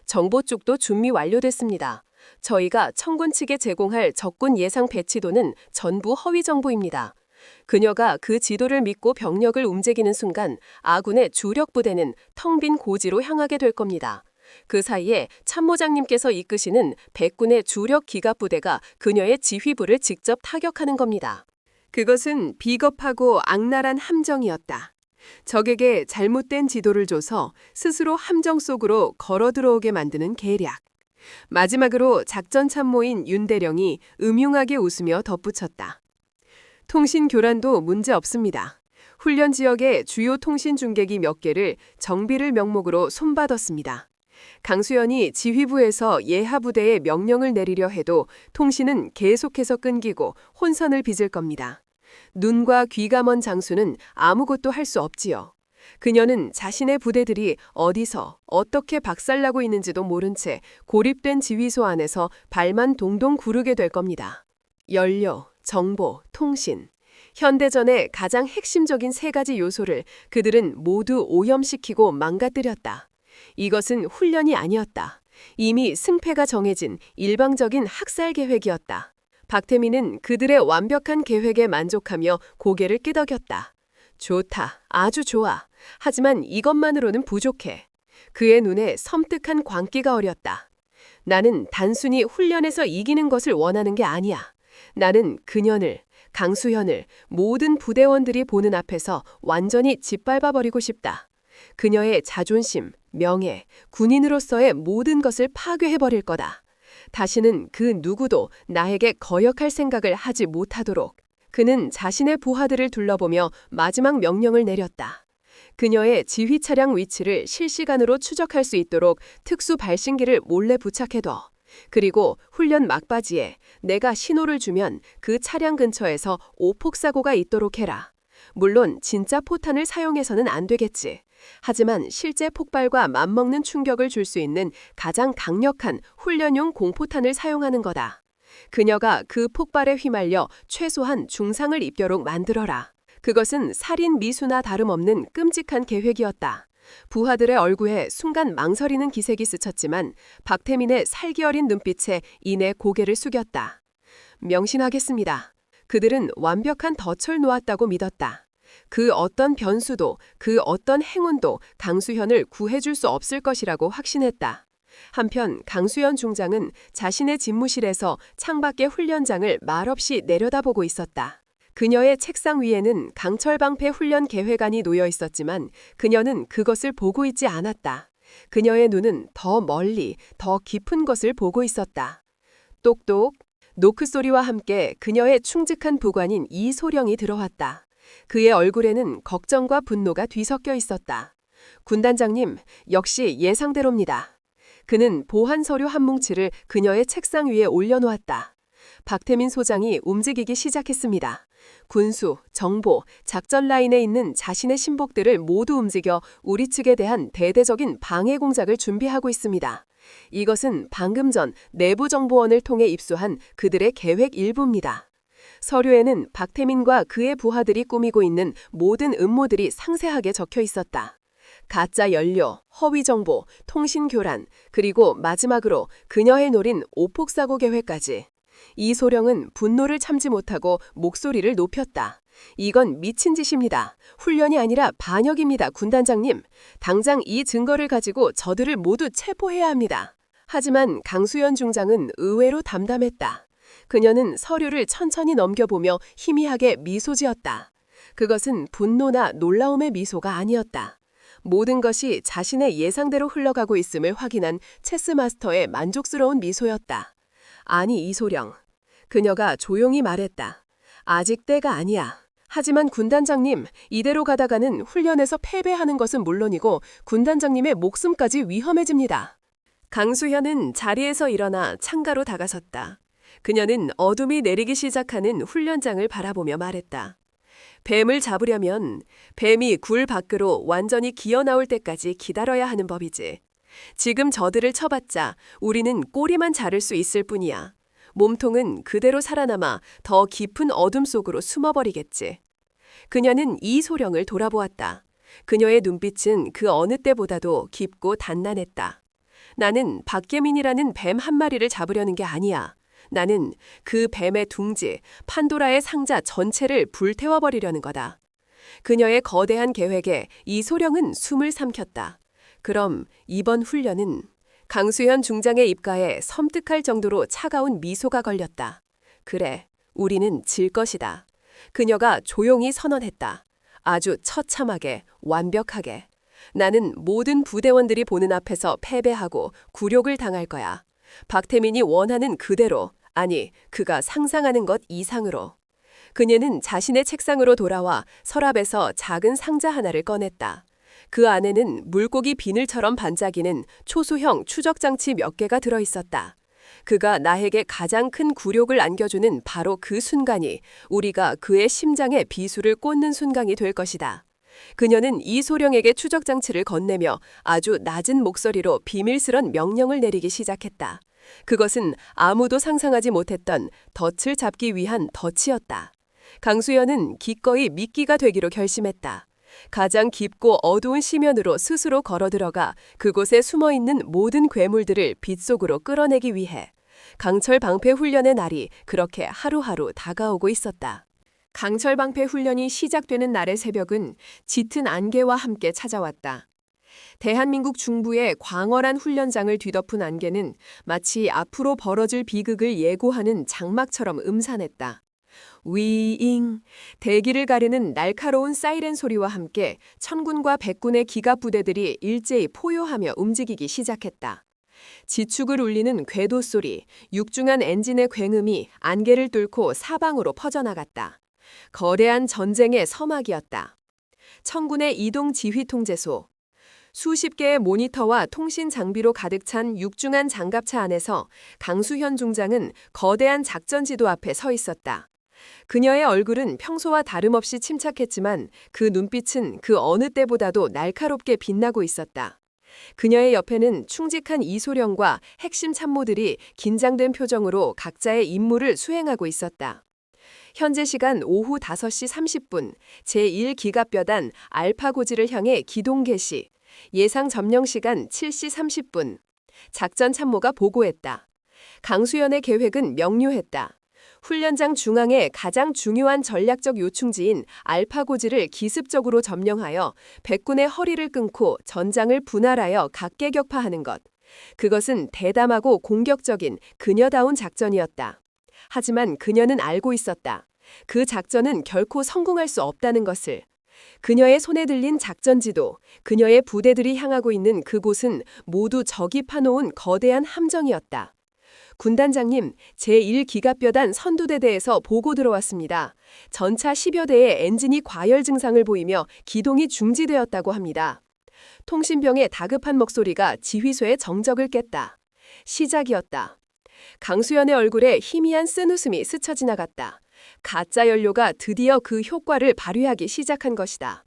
정보 쪽도 준비 완료됐습니다. 저희가 청군 측에 제공할 적군 예상 배치도는 전부 허위 정보입니다. 그녀가 그 지도를 믿고 병력을 움직이는 순간 아군의 주력 부대는 텅 빈 고지로 향하게 될 겁니다. 그 사이에 참모장님께서 이끄시는 백군의 주력 기갑부대가 그녀의 지휘부를 직접 타격하는 겁니다. 그것은 비겁하고 악랄한 함정이었다. 적에게 잘못된 지도를 줘서 스스로 함정 속으로 걸어 들어오게 만드는 계략. 마지막으로 작전 참모인 윤 대령이 음흉하게 웃으며 덧붙였다. 통신 교란도 문제 없습니다. 훈련 지역의 주요 통신 중계기 몇 개를 정비를 명목으로 손받았습니다. 강수현이 지휘부에서 예하 부대에 명령을 내리려 해도 통신은 계속해서 끊기고 혼선을 빚을 겁니다. 눈과 귀가 먼 장수는 아무것도 할 수 없지요. 그녀는 자신의 부대들이 어디서 어떻게 박살나고 있는지도 모른 채 고립된 지휘소 안에서 발만 동동 구르게 될 겁니다. 연료, 정보, 통신. 현대전의 가장 핵심적인 세 가지 요소를 그들은 모두 오염시키고 망가뜨렸다. 이것은 훈련이 아니었다. 이미 승패가 정해진 일방적인 학살 계획이었다. 박태민은 그들의 완벽한 계획에 만족하며 고개를 끄덕였다. 좋다, 아주 좋아. 하지만 이것만으로는 부족해. 그의 눈에 섬뜩한 광기가 어렸다. 나는 단순히 훈련에서 이기는 것을 원하는 게 아니야. 나는 그년을, 강수현을 모든 부대원들이 보는 앞에서 완전히 짓밟아버리고 싶다. 그녀의 자존심, 명예, 군인으로서의 모든 것을 파괴해버릴 거다. 다시는 그 누구도 나에게 거역할 생각을 하지 못하도록. 그는 자신의 부하들을 둘러보며 마지막 명령을 내렸다. 그녀의 지휘 차량 위치를 실시간으로 추적할 수 있도록 특수 발신기를 몰래 부착해둬. 그리고 훈련 막바지에 내가 신호를 주면 그 차량 근처에서 오폭 사고가 있도록 해라. 물론 진짜 포탄을 사용해서는 안 되겠지. 하지만 실제 폭발과 맞먹는 충격을 줄 수 있는 가장 강력한 훈련용 공포탄을 사용하는 거다. 그녀가 그 폭발에 휘말려 최소한 중상을 입도록 만들어라. 그것은 살인 미수나 다름없는 끔찍한 계획이었다. 부하들의 얼굴에 순간 망설이는 기색이 스쳤지만 박태민의 살기 어린 눈빛에 이내 고개를 숙였다. 명심하겠습니다. 그들은 완벽한 덫을 놓았다고 믿었다. 그 어떤 변수도, 그 어떤 행운도 강수현을 구해줄 수 없을 것이라고 확신했다. 한편 강수현 중장은 자신의 집무실에서 창밖의 훈련장을 말없이 내려다보고 있었다. 그녀의 책상 위에는 강철방패 훈련 계획안이 놓여 있었지만 그녀는 그것을 보고 있지 않았다. 그녀의 눈은 더 멀리, 더 깊은 것을 보고 있었다. 똑똑, 노크 소리와 함께 그녀의 충직한 부관인 이소령이 들어왔다. 그의 얼굴에는 걱정과 분노가 뒤섞여 있었다. 군단장님, 역시 예상대로입니다. 그는 보안 서류 한 뭉치를 그녀의 책상 위에 올려놓았다. 박태민 소장이 움직이기 시작했습니다. 군수, 정보, 작전 라인에 있는 자신의 신복들을 모두 움직여 우리 측에 대한 대대적인 방해 공작을 준비하고 있습니다. 이것은 방금 전 내부정보원을 통해 입수한 그들의 계획 일부입니다. 서류에는 박태민과 그의 부하들이 꾸미고 있는 모든 음모들이 상세하게 적혀 있었다. 가짜 연료, 허위 정보, 통신 교란, 그리고 마지막으로 그녀의 노린 오폭 사고 계획까지. 이소령은 분노를 참지 못하고 목소리를 높였다. 이건 미친 짓입니다. 훈련이 아니라 반역입니다, 군단장님. 당장 이 증거를 가지고 저들을 모두 체포해야 합니다. 하지만 강수현 중장은 의외로 담담했다. 그녀는 서류를 천천히 넘겨보며 희미하게 미소 지었다. 그것은 분노나 놀라움의 미소가 아니었다. 모든 것이 자신의 예상대로 흘러가고 있음을 확인한 체스 마스터의 만족스러운 미소였다. 아니 이소령. 그녀가 조용히 말했다. 아직 때가 아니야. 하지만 군단장님, 이대로 가다가는 훈련에서 패배하는 것은 물론이고 군단장님의 목숨까지 위험해집니다. 강수현은 자리에서 일어나 창가로 다가섰다. 그녀는 어둠이 내리기 시작하는 훈련장을 바라보며 말했다. 뱀을 잡으려면 뱀이 굴 밖으로 완전히 기어나올 때까지 기다려야 하는 법이지. 지금 저들을 쳐봤자 우리는 꼬리만 자를 수 있을 뿐이야. 몸통은 그대로 살아남아 더 깊은 어둠 속으로 숨어버리겠지. 그녀는 이소령을 돌아보았다. 그녀의 눈빛은 그 어느 때보다도 깊고 단단했다. 나는 박계민이라는 뱀 한 마리를 잡으려는 게 아니야. 나는 그 뱀의 둥지, 판도라의 상자 전체를 불태워버리려는 거다. 그녀의 거대한 계획에 이소령은 숨을 삼켰다. 그럼 이번 훈련은 강수현 중장의 입가에 섬뜩할 정도로 차가운 미소가 걸렸다. 그래, 우리는 질 것이다. 그녀가 조용히 선언했다. 아주 처참하게, 완벽하게. 나는 모든 부대원들이 보는 앞에서 패배하고 굴욕을 당할 거야. 박태민이 원하는 그대로, 아니, 그가 상상하는 것 이상으로. 그녀는 자신의 책상으로 돌아와 서랍에서 작은 상자 하나를 꺼냈다. 그 안에는 물고기 비늘처럼 반짝이는 초소형 추적장치 몇 개가 들어있었다. 그가 나에게 가장 큰 굴욕을 안겨주는 바로 그 순간이 우리가 그의 심장에 비수를 꽂는 순간이 될 것이다. 그녀는 이소령에게 추적장치를 건네며 아주 낮은 목소리로 비밀스런 명령을 내리기 시작했다. 그것은 아무도 상상하지 못했던 덫을 잡기 위한 덫이었다. 강수현은 기꺼이 미끼가 되기로 결심했다. 가장 깊고 어두운 심연으로 스스로 걸어들어가 그곳에 숨어있는 모든 괴물들을 빗속으로 끌어내기 위해 강철 방패 훈련의 날이 그렇게 하루하루 다가오고 있었다. 강철 방패 훈련이 시작되는 날의 새벽은 짙은 안개와 함께 찾아왔다. 대한민국 중부의 광활한 훈련장을 뒤덮은 안개는 마치 앞으로 벌어질 비극을 예고하는 장막처럼 음산했다. 위잉, 대기를 가르는 날카로운 사이렌 소리와 함께 천군과 백군의 기갑 부대들이 일제히 포효하며 움직이기 시작했다. 지축을 울리는 궤도 소리, 육중한 엔진의 굉음이 안개를 뚫고 사방으로 퍼져나갔다. 거대한 전쟁의 서막이었다. 천군의 이동 지휘 통제소. 수십 개의 모니터와 통신 장비로 가득 찬 육중한 장갑차 안에서 강수현 중장은 거대한 작전 지도 앞에 서 있었다. 그녀의 얼굴은 평소와 다름없이 침착했지만 그 눈빛은 그 어느 때보다도 날카롭게 빛나고 있었다. 그녀의 옆에는 충직한 이소령과 핵심 참모들이 긴장된 표정으로 각자의 임무를 수행하고 있었다. 현재 시간 오후 5시 30분, 제1기갑여단 알파고지를 향해 기동 개시, 예상 점령 시간 7시 30분. 작전 참모가 보고했다. 강수현의 계획은 명료했다. 훈련장 중앙의 가장 중요한 전략적 요충지인 알파고지를 기습적으로 점령하여 백군의 허리를 끊고 전장을 분할하여 각계격파하는 것. 그것은 대담하고 공격적인 그녀다운 작전이었다. 하지만 그녀는 알고 있었다. 그 작전은 결코 성공할 수 없다는 것을. 그녀의 손에 들린 작전지도, 그녀의 부대들이 향하고 있는 그곳은 모두 적이 파놓은 거대한 함정이었다. 군단장님, 제1기갑여단 선두대대에서 보고 들어왔습니다. 전차 10여 대의 엔진이 과열 증상을 보이며 기동이 중지되었다고 합니다. 통신병의 다급한 목소리가 지휘소의 정적을 깼다. 시작이었다. 강수현의 얼굴에 희미한 쓴웃음이 스쳐 지나갔다. 가짜 연료가 드디어 그 효과를 발휘하기 시작한 것이다.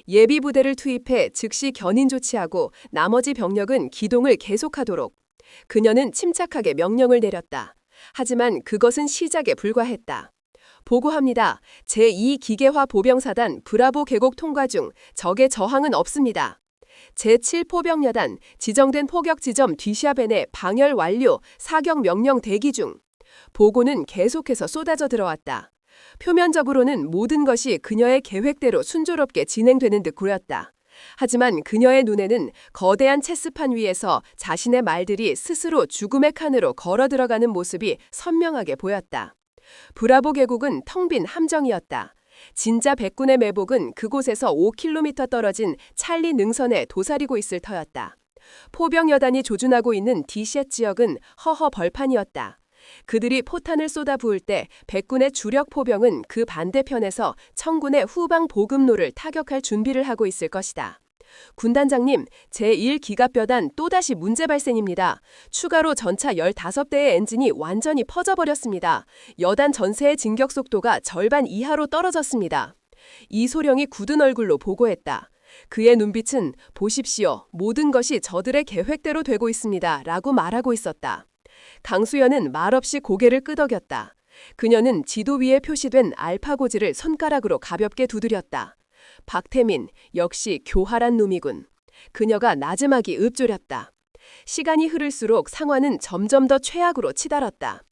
예비 부대를 투입해 즉시 견인 조치하고 나머지 병력은 기동을 계속하도록. 그녀는 침착하게 명령을 내렸다. 하지만 그것은 시작에 불과했다. 보고합니다. 제2기계화 보병사단 브라보 계곡 통과 중 적의 저항은 없습니다. 제7포병여단 지정된 포격 지점 뒤시아벤의 방열 완료, 사격 명령 대기 중. 보고는 계속해서 쏟아져 들어왔다. 표면적으로는 모든 것이 그녀의 계획대로 순조롭게 진행되는 듯 보였다. 하지만 그녀의 눈에는 거대한 체스판 위에서 자신의 말들이 스스로 죽음의 칸으로 걸어 들어가는 모습이 선명하게 보였다. 브라보 계곡은 텅 빈 함정이었다. 진짜 백군의 매복은 그곳에서 5km 떨어진 찰리 능선에 도사리고 있을 터였다. 포병 여단이 조준하고 있는 디셋 지역은 허허 벌판이었다. 그들이 포탄을 쏟아부을 때 백군의 주력 포병은 그 반대편에서 청군의 후방 보급로를 타격할 준비를 하고 있을 것이다. 군단장님, 제1기갑여단 또다시 문제 발생입니다. 추가로 전차 15대의 엔진이 완전히 퍼져버렸습니다. 여단 전세의 진격 속도가 절반 이하로 떨어졌습니다. 이소령이 굳은 얼굴로 보고했다. 그의 눈빛은 보십시오. 모든 것이 저들의 계획대로 되고 있습니다. 라고 말하고 있었다. 강수현은 말없이 고개를 끄덕였다. 그녀는 지도 위에 표시된 알파고지를 손가락으로 가볍게 두드렸다. 박태민, 역시 교활한 놈이군. 그녀가 나지막이 읊조렸다. 시간이 흐를수록 상황은 점점 더 최악으로 치달았다.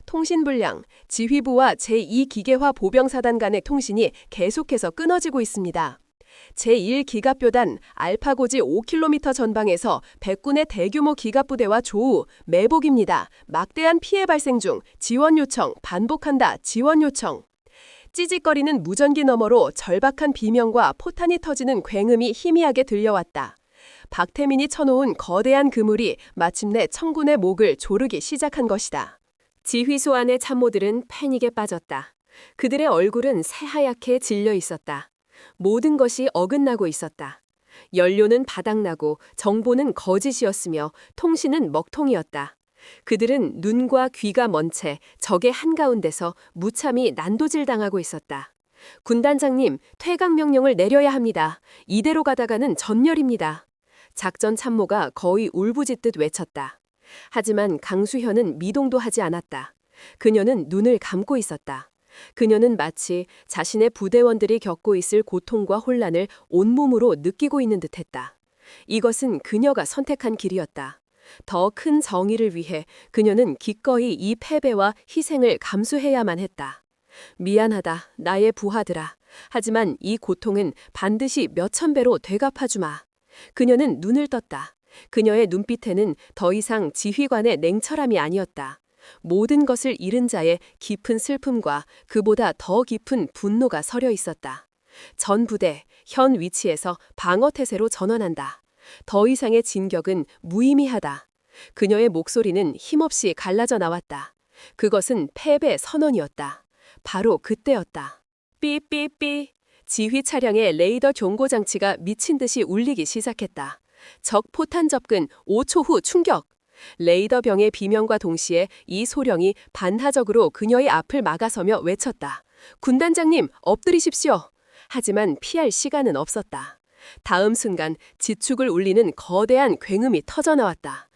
통신불량, 지휘부와 제2기계화 보병사단 간의 통신이 계속해서 끊어지고 있습니다. 제1기갑교단 알파고지 5km 전방에서 백군의 대규모 기갑부대와 조우, 매복입니다. 막대한 피해 발생 중, 지원 요청, 반복한다, 지원 요청. 찌직거리는 무전기 너머로 절박한 비명과 포탄이 터지는 굉음이 희미하게 들려왔다. 박태민이 쳐놓은 거대한 그물이 마침내 청군의 목을 조르기 시작한 것이다. 지휘소 안의 참모들은 패닉에 빠졌다. 그들의 얼굴은 새하얗게 질려 있었다. 모든 것이 어긋나고 있었다. 연료는 바닥나고 정보는 거짓이었으며 통신은 먹통이었다. 그들은 눈과 귀가 먼 채 적의 한가운데서 무참히 난도질당하고 있었다. 군단장님, 퇴각 명령을 내려야 합니다. 이대로 가다가는 전멸입니다. 작전 참모가 거의 울부짖듯 외쳤다. 하지만 강수현은 미동도 하지 않았다. 그녀는 눈을 감고 있었다. 그녀는 마치 자신의 부대원들이 겪고 있을 고통과 혼란을 온몸으로 느끼고 있는 듯했다. 이것은 그녀가 선택한 길이었다. 더 큰 정의를 위해 그녀는 기꺼이 이 패배와 희생을 감수해야만 했다. 미안하다, 나의 부하들아. 하지만 이 고통은 반드시 몇천 배로 되갚아주마. 그녀는 눈을 떴다. 그녀의 눈빛에는 더 이상 지휘관의 냉철함이 아니었다. 모든 것을 잃은 자의 깊은 슬픔과 그보다 더 깊은 분노가 서려 있었다. 전 부대, 현 위치에서 방어 태세로 전환한다. 더 이상의 진격은 무의미하다. 그녀의 목소리는 힘없이 갈라져 나왔다. 그것은 패배 선언이었다. 바로 그때였다. 삐삐삐. 지휘 차량의 레이더 경고 장치가 미친 듯이 울리기 시작했다. 적 포탄 접근 5초 후 충격. 레이더 병의 비명과 동시에 이 소령이 반사적으로 그녀의 앞을 막아서며 외쳤다. 군단장님, 엎드리십시오. 하지만 피할 시간은 없었다. 다음 순간 지축을 울리는 거대한 굉음이 터져나왔다.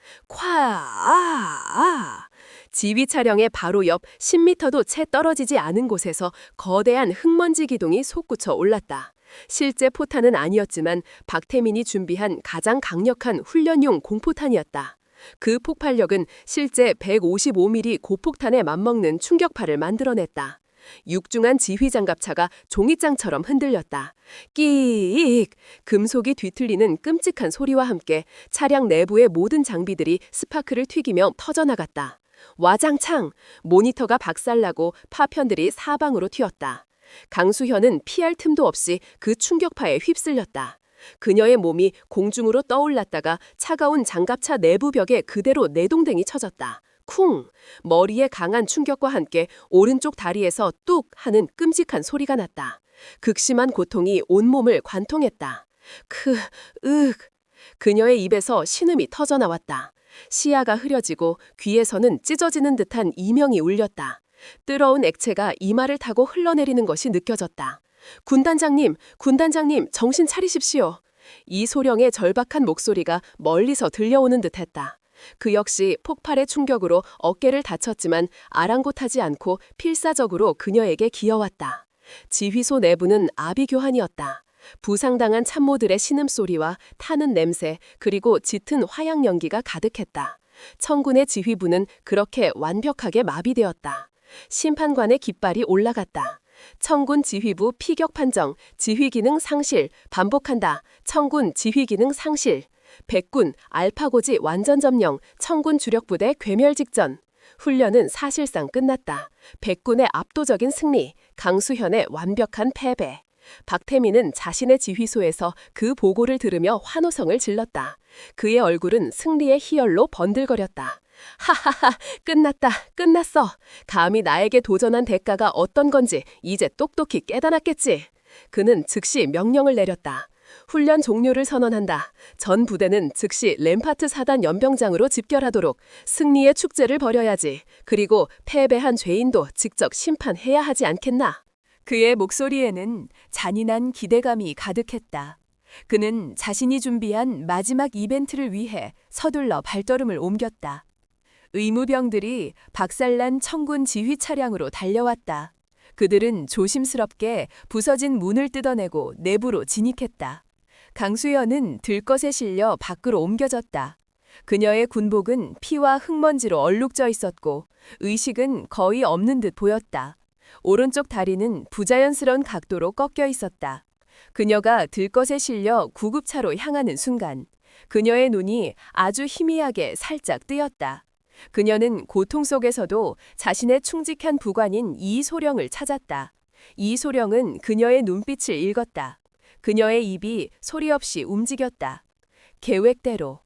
지휘 차량의 바로 옆 10m도 채 떨어지지 않은 곳에서 거대한 흙먼지 기둥이 솟구쳐 올랐다. 실제 포탄은 아니었지만 박태민이 준비한 가장 강력한 훈련용 공포탄이었다. 그 폭발력은 실제 155mm 고폭탄에 맞먹는 충격파를 만들어냈다. 육중한 지휘장갑차가 종이장처럼 흔들렸다. 끼익! 금속이 뒤틀리는 끔찍한 소리와 함께 차량 내부의 모든 장비들이 스파크를 튀기며 터져나갔다. 와장창! 모니터가 박살나고 파편들이 사방으로 튀었다. 강수현은 피할 틈도 없이 그 충격파에 휩쓸렸다. 그녀의 몸이 공중으로 떠올랐다가 차가운 장갑차 내부 벽에 그대로 내동댕이 쳐졌다. 쿵! 머리에 강한 충격과 함께 오른쪽 다리에서 뚝 하는 끔찍한 소리가 났다. 극심한 고통이 온몸을 관통했다. 그녀의 입에서 신음이 터져나왔다. 시야가 흐려지고 귀에서는 찢어지는 듯한 이명이 울렸다. 뜨거운 액체가 이마를 타고 흘러내리는 것이 느껴졌다. 군단장님, 정신 차리십시오. 이 소령의 절박한 목소리가 멀리서 들려오는 듯했다. 그 역시 폭발의 충격으로 어깨를 다쳤지만 아랑곳하지 않고 필사적으로 그녀에게 기어왔다. 지휘소 내부는 아비교환이었다. 부상당한 참모들의 신음소리와 타는 냄새 그리고 짙은 화약 연기가 가득했다. 청군의 지휘부는 그렇게 완벽하게 마비되었다. 심판관의 깃발이 올라갔다. 청군 지휘부 피격 판정, 지휘기능 상실, 반복한다. 청군 지휘기능 상실. 백군 알파고지 완전 점령, 청군 주력부대 괴멸 직전. 훈련은 사실상 끝났다. 백군의 압도적인 승리, 강수현의 완벽한 패배. 박태민은 자신의 지휘소에서 그 보고를 들으며 환호성을 질렀다. 그의 얼굴은 승리의 희열로 번들거렸다. 하하하, 끝났어. 감히 나에게 도전한 대가가 어떤 건지 이제 똑똑히 깨달았겠지. 그는 즉시 명령을 내렸다. 훈련 종료를 선언한다. 전 부대는 즉시 램파트 사단 연병장으로 집결하도록. 승리의 축제를 벌여야지. 그리고 패배한 죄인도 직접 심판해야 하지 않겠나? 그의 목소리에는 잔인한 기대감이 가득했다. 그는 자신이 준비한 마지막 이벤트를 위해 서둘러 발걸음을 옮겼다. 의무병들이 박살난 청군 지휘 차량으로 달려왔다. 그들은 조심스럽게 부서진 문을 뜯어내고 내부로 진입했다. 강수연은 들것에 실려 밖으로 옮겨졌다. 그녀의 군복은 피와 흙먼지로 얼룩져 있었고 의식은 거의 없는 듯 보였다. 오른쪽 다리는 부자연스러운 각도로 꺾여 있었다. 그녀가 들것에 실려 구급차로 향하는 순간 그녀의 눈이 아주 희미하게 살짝 뜨였다. 그녀는 고통 속에서도 자신의 충직한 부관인 이소령을 찾았다. 이소령은 그녀의 눈빛을 읽었다. 그녀의 입이 소리 없이 움직였다. 계획대로.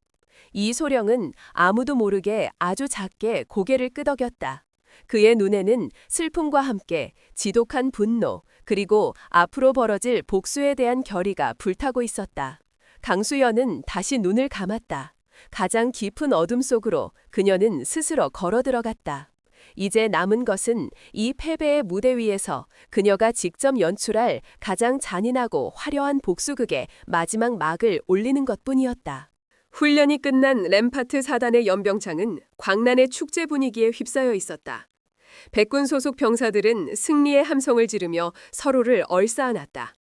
이소령은 아무도 모르게 아주 작게 고개를 끄덕였다. 그의 눈에는 슬픔과 함께 지독한 분노, 그리고 앞으로 벌어질 복수에 대한 결의가 불타고 있었다. 강수연은 다시 눈을 감았다. 가장 깊은 어둠 속으로 그녀는 스스로 걸어 들어갔다. 이제 남은 것은 이 패배의 무대 위에서 그녀가 직접 연출할 가장 잔인하고 화려한 복수극의 마지막 막을 올리는 것뿐이었다. 훈련이 끝난 램파트 사단의 연병장은 광란의 축제 분위기에 휩싸여 있었다. 백군 소속 병사들은 승리의 함성을 지르며 서로를 얼싸안았다.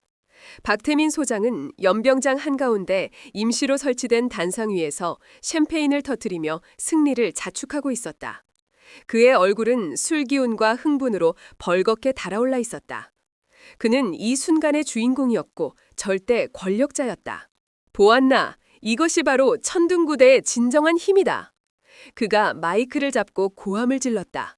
박태민 소장은 연병장 한가운데 임시로 설치된 단상 위에서 샴페인을 터뜨리며 승리를 자축하고 있었다. 그의 얼굴은 술기운과 흥분으로 벌겋게 달아올라 있었다. 그는 이 순간의 주인공이었고 절대 권력자였다. 보았나? 이것이 바로 천둥구대의 진정한 힘이다. 그가 마이크를 잡고 고함을 질렀다.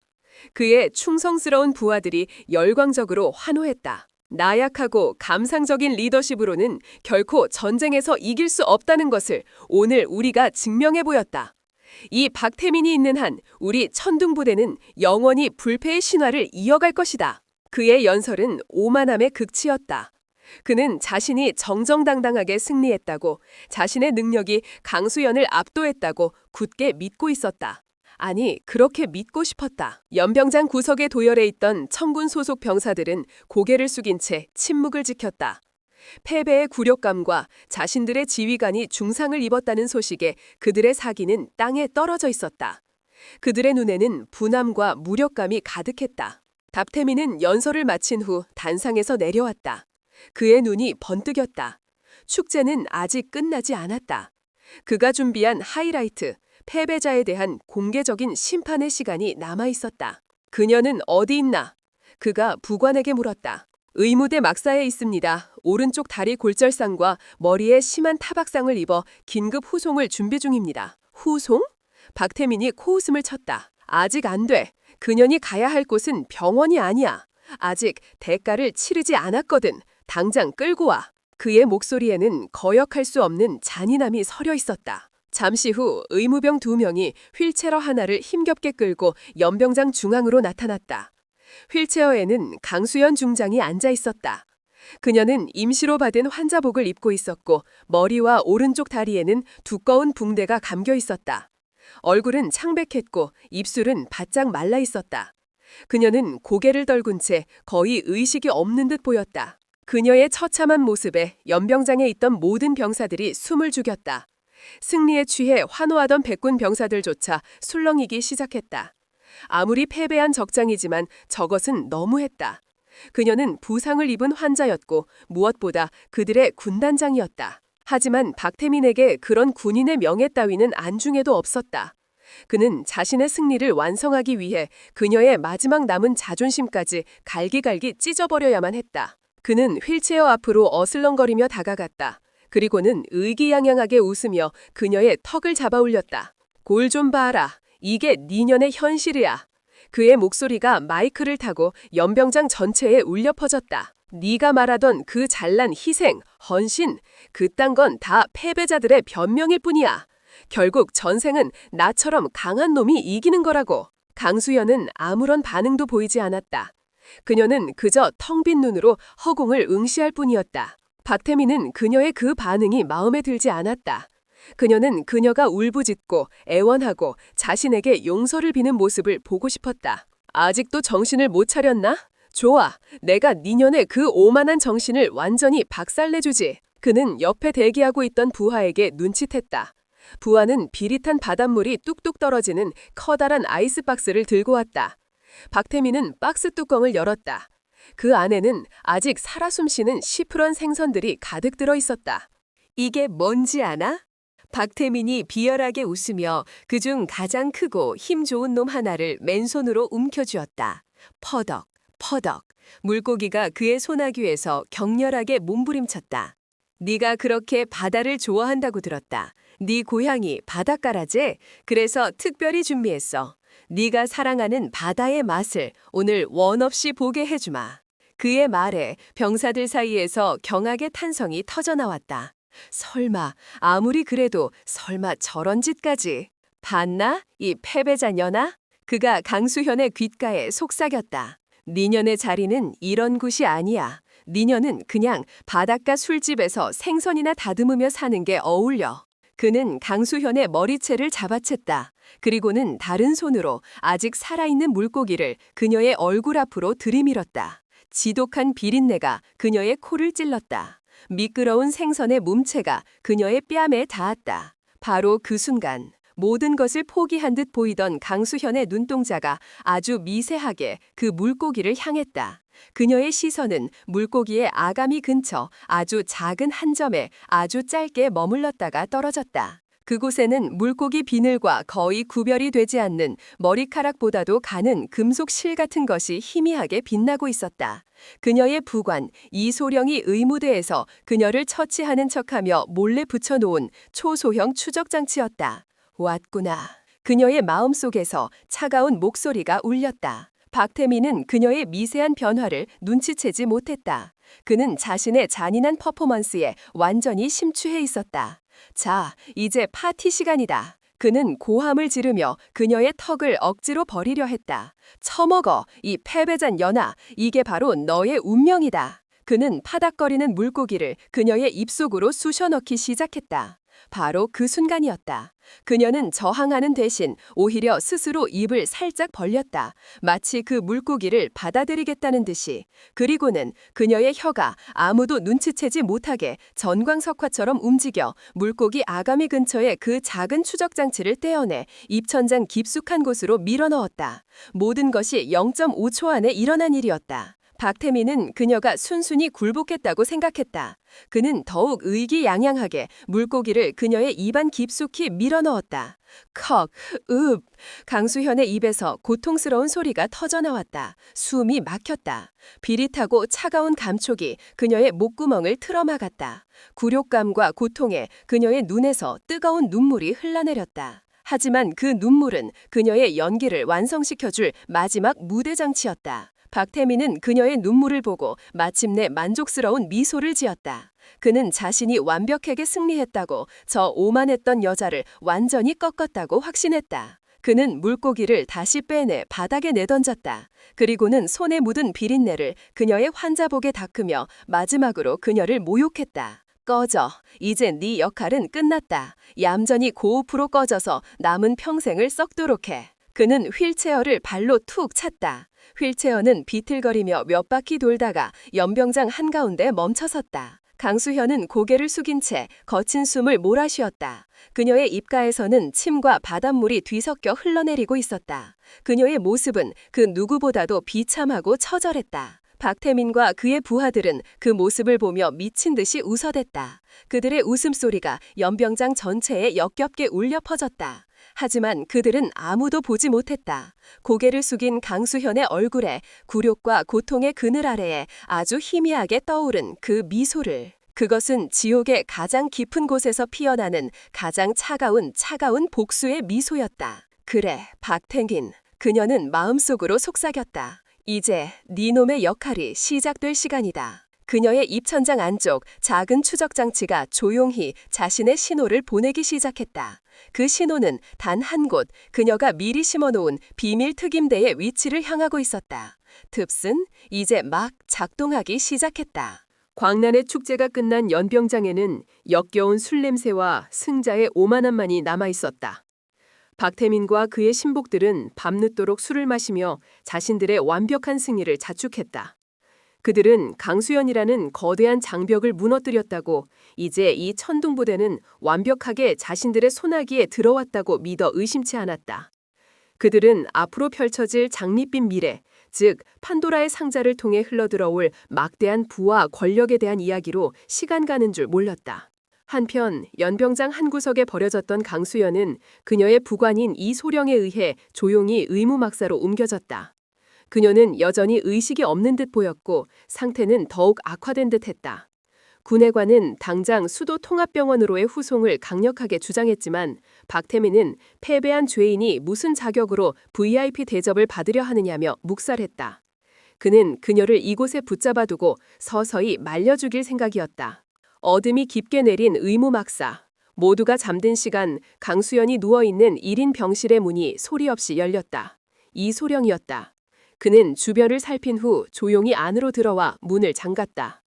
그의 충성스러운 부하들이 열광적으로 환호했다. 나약하고 감상적인 리더십으로는 결코 전쟁에서 이길 수 없다는 것을 오늘 우리가 증명해 보였다. 이 박태민이 있는 한 우리 천둥부대는 영원히 불패의 신화를 이어갈 것이다. 그의 연설은 오만함의 극치였다. 그는 자신이 정정당당하게 승리했다고, 자신의 능력이 강수연을 압도했다고 굳게 믿고 있었다. 아니, 그렇게 믿고 싶었다. 연병장 구석에 도열해 있던 청군 소속 병사들은 고개를 숙인 채 침묵을 지켰다. 패배의 굴욕감과 자신들의 지휘관이 중상을 입었다는 소식에 그들의 사기는 땅에 떨어져 있었다. 그들의 눈에는 분함과 무력감이 가득했다. 박태민은 연설을 마친 후 단상에서 내려왔다. 그의 눈이 번뜩였다. 축제는 아직 끝나지 않았다. 그가 준비한 하이라이트, 패배자에 대한 공개적인 심판의 시간이 남아 있었다. 그녀는 어디 있나? 그가 부관에게 물었다. 의무대 막사에 있습니다. 오른쪽 다리 골절상과 머리에 심한 타박상을 입어 긴급 후송을 준비 중입니다. 후송? 박태민이 코웃음을 쳤다. 아직 안 돼. 그년이 가야 할 곳은 병원이 아니야. 아직 대가를 치르지 않았거든. 당장 끌고 와. 그의 목소리에는 거역할 수 없는 잔인함이 서려 있었다. 잠시 후 의무병 2명이 휠체어 하나를 힘겹게 끌고 연병장 중앙으로 나타났다. 휠체어에는 강수연 중장이 앉아 있었다. 그녀는 임시로 받은 환자복을 입고 있었고 머리와 오른쪽 다리에는 두꺼운 붕대가 감겨 있었다. 얼굴은 창백했고 입술은 바짝 말라 있었다. 그녀는 고개를 떨군 채 거의 의식이 없는 듯 보였다. 그녀의 처참한 모습에 연병장에 있던 모든 병사들이 숨을 죽였다. 승리에 취해 환호하던 백군 병사들조차 술렁이기 시작했다. 아무리 패배한 적장이지만 저것은 너무했다. 그녀는 부상을 입은 환자였고 무엇보다 그들의 군단장이었다. 하지만 박태민에게 그런 군인의 명예 따위는 안중에도 없었다. 그는 자신의 승리를 완성하기 위해 그녀의 마지막 남은 자존심까지 갈기갈기 찢어버려야만 했다. 그는 휠체어 앞으로 어슬렁거리며 다가갔다. 그리고는 의기양양하게 웃으며 그녀의 턱을 잡아 올렸다. 골 좀 봐라. 이게 니년의 현실이야. 그의 목소리가 마이크를 타고 연병장 전체에 울려 퍼졌다. 네가 말하던 그 잘난 희생, 헌신, 그딴 건 다 패배자들의 변명일 뿐이야. 결국 전생은 나처럼 강한 놈이 이기는 거라고. 강수연은 아무런 반응도 보이지 않았다. 그녀는 그저 텅 빈 눈으로 허공을 응시할 뿐이었다. 박태민은 그녀의 그 반응이 마음에 들지 않았다. 그녀는 그녀가 울부짖고 애원하고 자신에게 용서를 비는 모습을 보고 싶었다. 아직도 정신을 못 차렸나? 좋아, 내가 니년의 그 오만한 정신을 완전히 박살내주지. 그는 옆에 대기하고 있던 부하에게 눈짓했다. 부하는 비릿한 바닷물이 뚝뚝 떨어지는 커다란 아이스박스를 들고 왔다. 박태민은 박스 뚜껑을 열었다. 그 안에는 아직 살아 숨쉬는 시프런 생선들이 가득 들어 있었다. 이게 뭔지 아나? 박태민이 비열하게 웃으며 그중 가장 크고 힘 좋은 놈 하나를 맨손으로 움켜쥐었다. 퍼덕, 퍼덕. 물고기가 그의 소나귀에서 격렬하게 몸부림쳤다. 네가 그렇게 바다를 좋아한다고 들었다. 네 고향이 바닷가라지? 그래서 특별히 준비했어. 네가 사랑하는 바다의 맛을 오늘 원 없이 보게 해주마. 그의 말에 병사들 사이에서 경악의 탄성이 터져나왔다. 설마, 아무리 그래도 설마 저런 짓까지. 봤나? 이 패배자 년아? 그가 강수현의 귓가에 속삭였다. 니년의 자리는 이런 곳이 아니야. 니년은 그냥 바닷가 술집에서 생선이나 다듬으며 사는 게 어울려. 그는 강수현의 머리채를 잡아챘다. 그리고는 다른 손으로 아직 살아있는 물고기를 그녀의 얼굴 앞으로 들이밀었다. 지독한 비린내가 그녀의 코를 찔렀다. 미끄러운 생선의 몸체가 그녀의 뺨에 닿았다. 바로 그 순간 모든 것을 포기한 듯 보이던 강수현의 눈동자가 아주 미세하게 그 물고기를 향했다. 그녀의 시선은 물고기의 아가미 근처 아주 작은 한 점에 아주 짧게 머물렀다가 떨어졌다. 그곳에는 물고기 비늘과 거의 구별이 되지 않는 머리카락보다도 가는 금속 실 같은 것이 희미하게 빛나고 있었다. 그녀의 부관, 이소령이 의무대에서 그녀를 처치하는 척하며 몰래 붙여놓은 초소형 추적장치였다. 왔구나. 그녀의 마음속에서 차가운 목소리가 울렸다. 박태민은 그녀의 미세한 변화를 눈치채지 못했다. 그는 자신의 잔인한 퍼포먼스에 완전히 심취해 있었다. 자, 이제 파티 시간이다. 그는 고함을 지르며 그녀의 턱을 억지로 버리려 했다. 처먹어, 이 패배잔 연아. 이게 바로 너의 운명이다. 그는 파닥거리는 물고기를 그녀의 입속으로 쑤셔 넣기 시작했다. 바로 그 순간이었다. 그녀는 저항하는 대신 오히려 스스로 입을 살짝 벌렸다. 마치 그 물고기를 받아들이겠다는 듯이. 그리고는 그녀의 혀가 아무도 눈치채지 못하게 전광석화처럼 움직여 물고기 아가미 근처의 그 작은 추적장치를 떼어내 입천장 깊숙한 곳으로 밀어넣었다. 모든 것이 0.5초 안에 일어난 일이었다. 박태민은 그녀가 순순히 굴복했다고 생각했다. 그는 더욱 의기양양하게 물고기를 그녀의 입안 깊숙이 밀어넣었다. 컥, 읍. 강수현의 입에서 고통스러운 소리가 터져나왔다. 숨이 막혔다. 비릿하고 차가운 감촉이 그녀의 목구멍을 틀어막았다. 굴욕감과 고통에 그녀의 눈에서 뜨거운 눈물이 흘러내렸다. 하지만 그 눈물은 그녀의 연기를 완성시켜줄 마지막 무대장치였다. 박태민은 그녀의 눈물을 보고 마침내 만족스러운 미소를 지었다. 그는 자신이 완벽하게 승리했다고, 저 오만했던 여자를 완전히 꺾었다고 확신했다. 그는 물고기를 다시 빼내 바닥에 내던졌다. 그리고는 손에 묻은 비린내를 그녀의 환자복에 닦으며 마지막으로 그녀를 모욕했다. 꺼져. 이제 네 역할은 끝났다. 얌전히 고우프로 꺼져서 남은 평생을 썩도록 해. 그는 휠체어를 발로 툭 찼다. 휠체어는 비틀거리며 몇 바퀴 돌다가 연병장 한가운데 멈춰섰다. 강수현은 고개를 숙인 채 거친 숨을 몰아쉬었다. 그녀의 입가에서는 침과 바닷물이 뒤섞여 흘러내리고 있었다. 그녀의 모습은 그 누구보다도 비참하고 처절했다. 박태민과 그의 부하들은 그 모습을 보며 미친 듯이 웃어댔다. 그들의 웃음소리가 연병장 전체에 역겹게 울려 퍼졌다. 하지만 그들은 아무도 보지 못했다. 고개를 숙인 강수현의 얼굴에 굴욕과 고통의 그늘 아래에 아주 희미하게 떠오른 그 미소를. 그것은 지옥의 가장 깊은 곳에서 피어나는 가장 차가운 복수의 미소였다. 그래, 박태민. 그녀는 마음속으로 속삭였다. 이제 네 놈의 역할이 시작될 시간이다. 그녀의 입천장 안쪽 작은 추적장치가 조용히 자신의 신호를 보내기 시작했다. 그 신호는 단 한 곳, 그녀가 미리 심어놓은 비밀 특임대의 위치를 향하고 있었다. 틉슨, 이제 막 작동하기 시작했다. 광란의 축제가 끝난 연병장에는 역겨운 술 냄새와 승자의 오만함만이 남아있었다. 박태민과 그의 신복들은 밤늦도록 술을 마시며 자신들의 완벽한 승리를 자축했다. 그들은 강수연이라는 거대한 장벽을 무너뜨렸다고, 이제 이 천둥부대는 완벽하게 자신들의 손아귀에 들어왔다고 믿어 의심치 않았다. 그들은 앞으로 펼쳐질 장밋빛 미래, 즉 판도라의 상자를 통해 흘러들어올 막대한 부와 권력에 대한 이야기로 시간 가는 줄 몰랐다. 한편 연병장 한 구석에 버려졌던 강수연은 그녀의 부관인 이소령에 의해 조용히 의무막사로 옮겨졌다. 그녀는 여전히 의식이 없는 듯 보였고 상태는 더욱 악화된 듯했다. 군의관은 당장 수도 통합병원으로의 후송을 강력하게 주장했지만 박태민은 패배한 죄인이 무슨 자격으로 VIP 대접을 받으려 하느냐며 묵살했다. 그는 그녀를 이곳에 붙잡아두고 서서히 말려 죽일 생각이었다. 어둠이 깊게 내린 의무막사. 모두가 잠든 시간 강수연이 누워있는 1인 병실의 문이 소리 없이 열렸다. 이소령이었다. 그는 주변을 살핀 후 조용히 안으로 들어와 문을 잠갔다.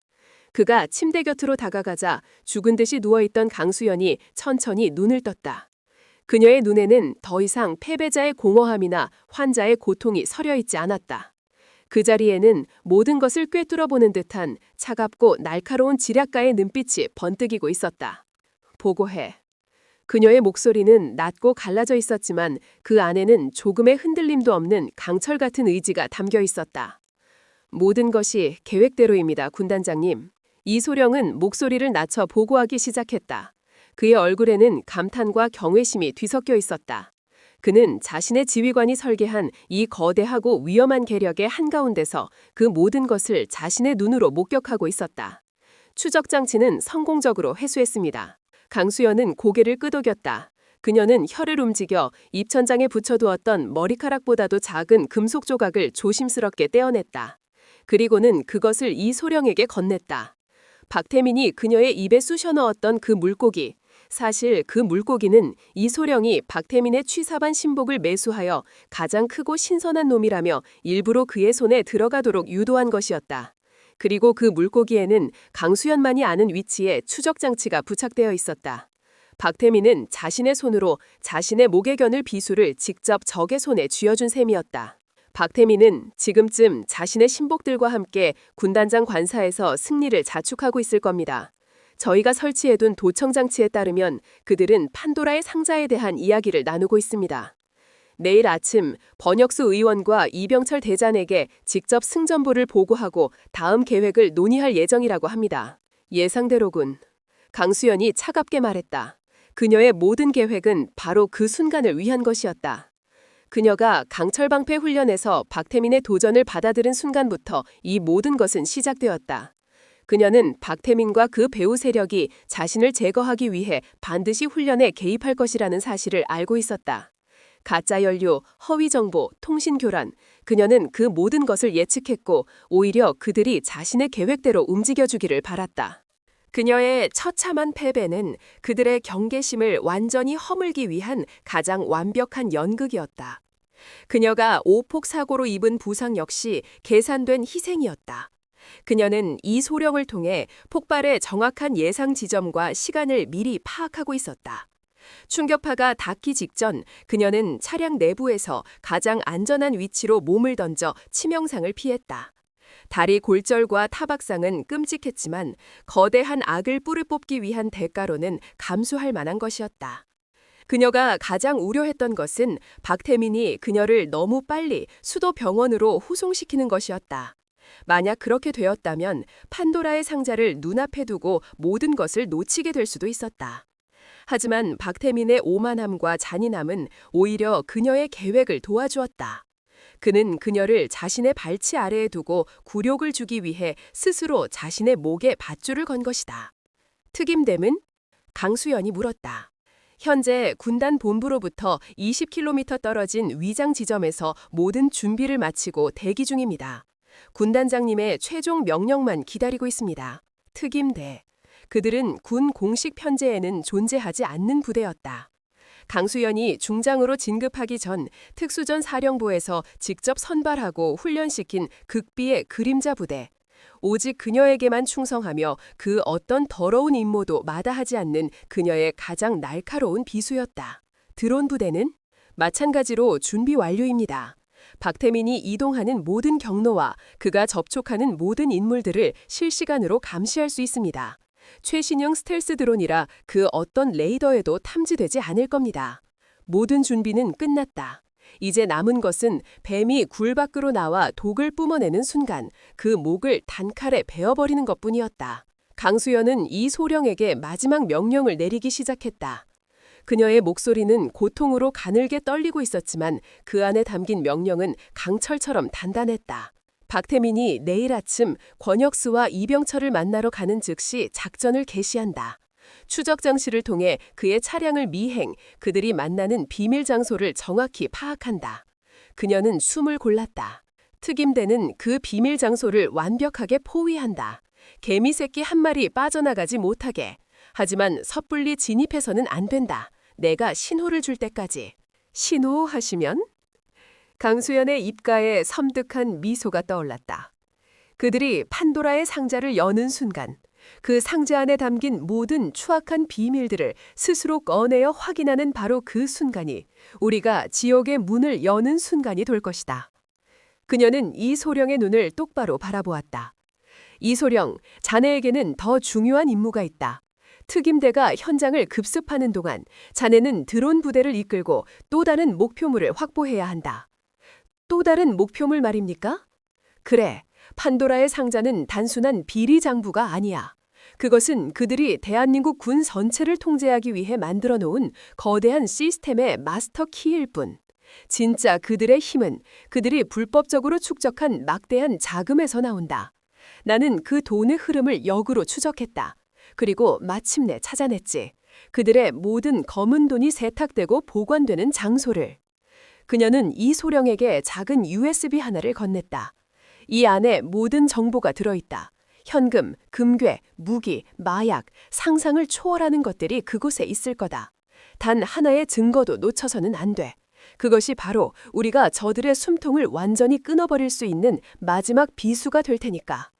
그가 침대 곁으로 다가가자 죽은 듯이 누워있던 강수연이 천천히 눈을 떴다. 그녀의 눈에는 더 이상 패배자의 공허함이나 환자의 고통이 서려있지 않았다. 그 자리에는 모든 것을 꿰뚫어보는 듯한 차갑고 날카로운 지략가의 눈빛이 번뜩이고 있었다. 보고해. 그녀의 목소리는 낮고 갈라져 있었지만 그 안에는 조금의 흔들림도 없는 강철 같은 의지가 담겨 있었다. 모든 것이 계획대로입니다, 군단장님. 이소령은 목소리를 낮춰 보고하기 시작했다. 그의 얼굴에는 감탄과 경외심이 뒤섞여 있었다. 그는 자신의 지휘관이 설계한 이 거대하고 위험한 계략의 한가운데서 그 모든 것을 자신의 눈으로 목격하고 있었다. 추적 장치는 성공적으로 회수했습니다. 강수연은 고개를 끄덕였다. 그녀는 혀를 움직여 입천장에 붙여두었던 머리카락보다도 작은 금속 조각을 조심스럽게 떼어냈다. 그리고는 그것을 이소령에게 건넸다. 박태민이 그녀의 입에 쑤셔 넣었던 그 물고기. 사실 그 물고기는 이소령이 박태민의 취사반 신복을 매수하여 가장 크고 신선한 놈이라며 일부러 그의 손에 들어가도록 유도한 것이었다. 그리고 그 물고기에는 강수연만이 아는 위치에 추적장치가 부착되어 있었다. 박태민은 자신의 손으로 자신의 목에 겨눌 비수를 직접 적의 손에 쥐어준 셈이었다. 박태민은 지금쯤 자신의 신복들과 함께 군단장 관사에서 승리를 자축하고 있을 겁니다. 저희가 설치해둔 도청장치에 따르면 그들은 판도라의 상자에 대한 이야기를 나누고 있습니다. 내일 아침 번역수 의원과 이병철 대장에게 직접 승전보를 보고하고 다음 계획을 논의할 예정이라고 합니다. 예상대로군. 강수연이 차갑게 말했다. 그녀의 모든 계획은 바로 그 순간을 위한 것이었다. 그녀가 강철방패 훈련에서 박태민의 도전을 받아들인 순간부터 이 모든 것은 시작되었다. 그녀는 박태민과 그 배후 세력이 자신을 제거하기 위해 반드시 훈련에 개입할 것이라는 사실을 알고 있었다. 가짜 연료, 허위 정보, 통신 교란, 그녀는 그 모든 것을 예측했고 오히려 그들이 자신의 계획대로 움직여주기를 바랐다. 그녀의 처참한 패배는 그들의 경계심을 완전히 허물기 위한 가장 완벽한 연극이었다. 그녀가 오폭 사고로 입은 부상 역시 계산된 희생이었다. 그녀는 이소령을 통해 폭발의 정확한 예상 지점과 시간을 미리 파악하고 있었다. 충격파가 닿기 직전 그녀는 차량 내부에서 가장 안전한 위치로 몸을 던져 치명상을 피했다. 다리 골절과 타박상은 끔찍했지만 거대한 악을 뿔을 뽑기 위한 대가로는 감수할 만한 것이었다. 그녀가 가장 우려했던 것은 박태민이 그녀를 너무 빨리 수도 병원으로 후송시키는 것이었다. 만약 그렇게 되었다면 판도라의 상자를 눈앞에 두고 모든 것을 놓치게 될 수도 있었다. 하지만 박태민의 오만함과 잔인함은 오히려 그녀의 계획을 도와주었다. 그는 그녀를 자신의 발치 아래에 두고 굴욕을 주기 위해 스스로 자신의 목에 밧줄을 건 것이다. 특임됨은? 강수연이 물었다. 현재 군단 본부로부터 20km 떨어진 위장 지점에서 모든 준비를 마치고 대기 중입니다. 군단장님의 최종 명령만 기다리고 있습니다. 특임대. 그들은 군 공식 편제에는 존재하지 않는 부대였다. 강수연이 중장으로 진급하기 전 특수전 사령부에서 직접 선발하고 훈련시킨 극비의 그림자 부대. 오직 그녀에게만 충성하며 그 어떤 더러운 임무도 마다하지 않는 그녀의 가장 날카로운 비수였다. 드론 부대는? 마찬가지로 준비 완료입니다. 박태민이 이동하는 모든 경로와 그가 접촉하는 모든 인물들을 실시간으로 감시할 수 있습니다. 최신형 스텔스 드론이라 그 어떤 레이더에도 탐지되지 않을 겁니다. 모든 준비는 끝났다. 이제 남은 것은 뱀이 굴 밖으로 나와 독을 뿜어내는 순간 그 목을 단칼에 베어버리는 것뿐이었다. 강수연은 이소령에게 마지막 명령을 내리기 시작했다. 그녀의 목소리는 고통으로 가늘게 떨리고 있었지만 그 안에 담긴 명령은 강철처럼 단단했다. 박태민이 내일 아침 권혁수와 이병철을 만나러 가는 즉시 작전을 개시한다. 추적 장치를 통해 그의 차량을 미행, 그들이 만나는 비밀 장소를 정확히 파악한다. 그녀는 숨을 골랐다. 특임대는 그 비밀 장소를 완벽하게 포위한다. 개미 새끼 한 마리 빠져나가지 못하게. 하지만 섣불리 진입해서는 안 된다. 내가 신호를 줄 때까지. 신호하시면? 강수연의 입가에 섬뜩한 미소가 떠올랐다. 그들이 판도라의 상자를 여는 순간 그 상자 안에 담긴 모든 추악한 비밀들을 스스로 꺼내어 확인하는 바로 그 순간이 우리가 지옥의 문을 여는 순간이 될 것이다. 그녀는 이소령의 눈을 똑바로 바라보았다. 이소령, 자네에게는 더 중요한 임무가 있다. 특임대가 현장을 급습하는 동안 자네는 드론 부대를 이끌고 또 다른 목표물을 확보해야 한다. 또 다른 목표물 말입니까? 그래, 판도라의 상자는 단순한 비리 장부가 아니야. 그것은 그들이 대한민국 군 전체를 통제하기 위해 만들어 놓은 거대한 시스템의 마스터 키일 뿐. 진짜 그들의 힘은 그들이 불법적으로 축적한 막대한 자금에서 나온다. 나는 그 돈의 흐름을 역으로 추적했다. 그리고 마침내 찾아냈지. 그들의 모든 검은 돈이 세탁되고 보관되는 장소를. 그녀는 이소령에게 작은 USB 하나를 건넸다. 이 안에 모든 정보가 들어있다. 현금, 금괴, 무기, 마약, 상상을 초월하는 것들이 그곳에 있을 거다. 단 하나의 증거도 놓쳐서는 안 돼. 그것이 바로 우리가 저들의 숨통을 완전히 끊어버릴 수 있는 마지막 비수가 될 테니까.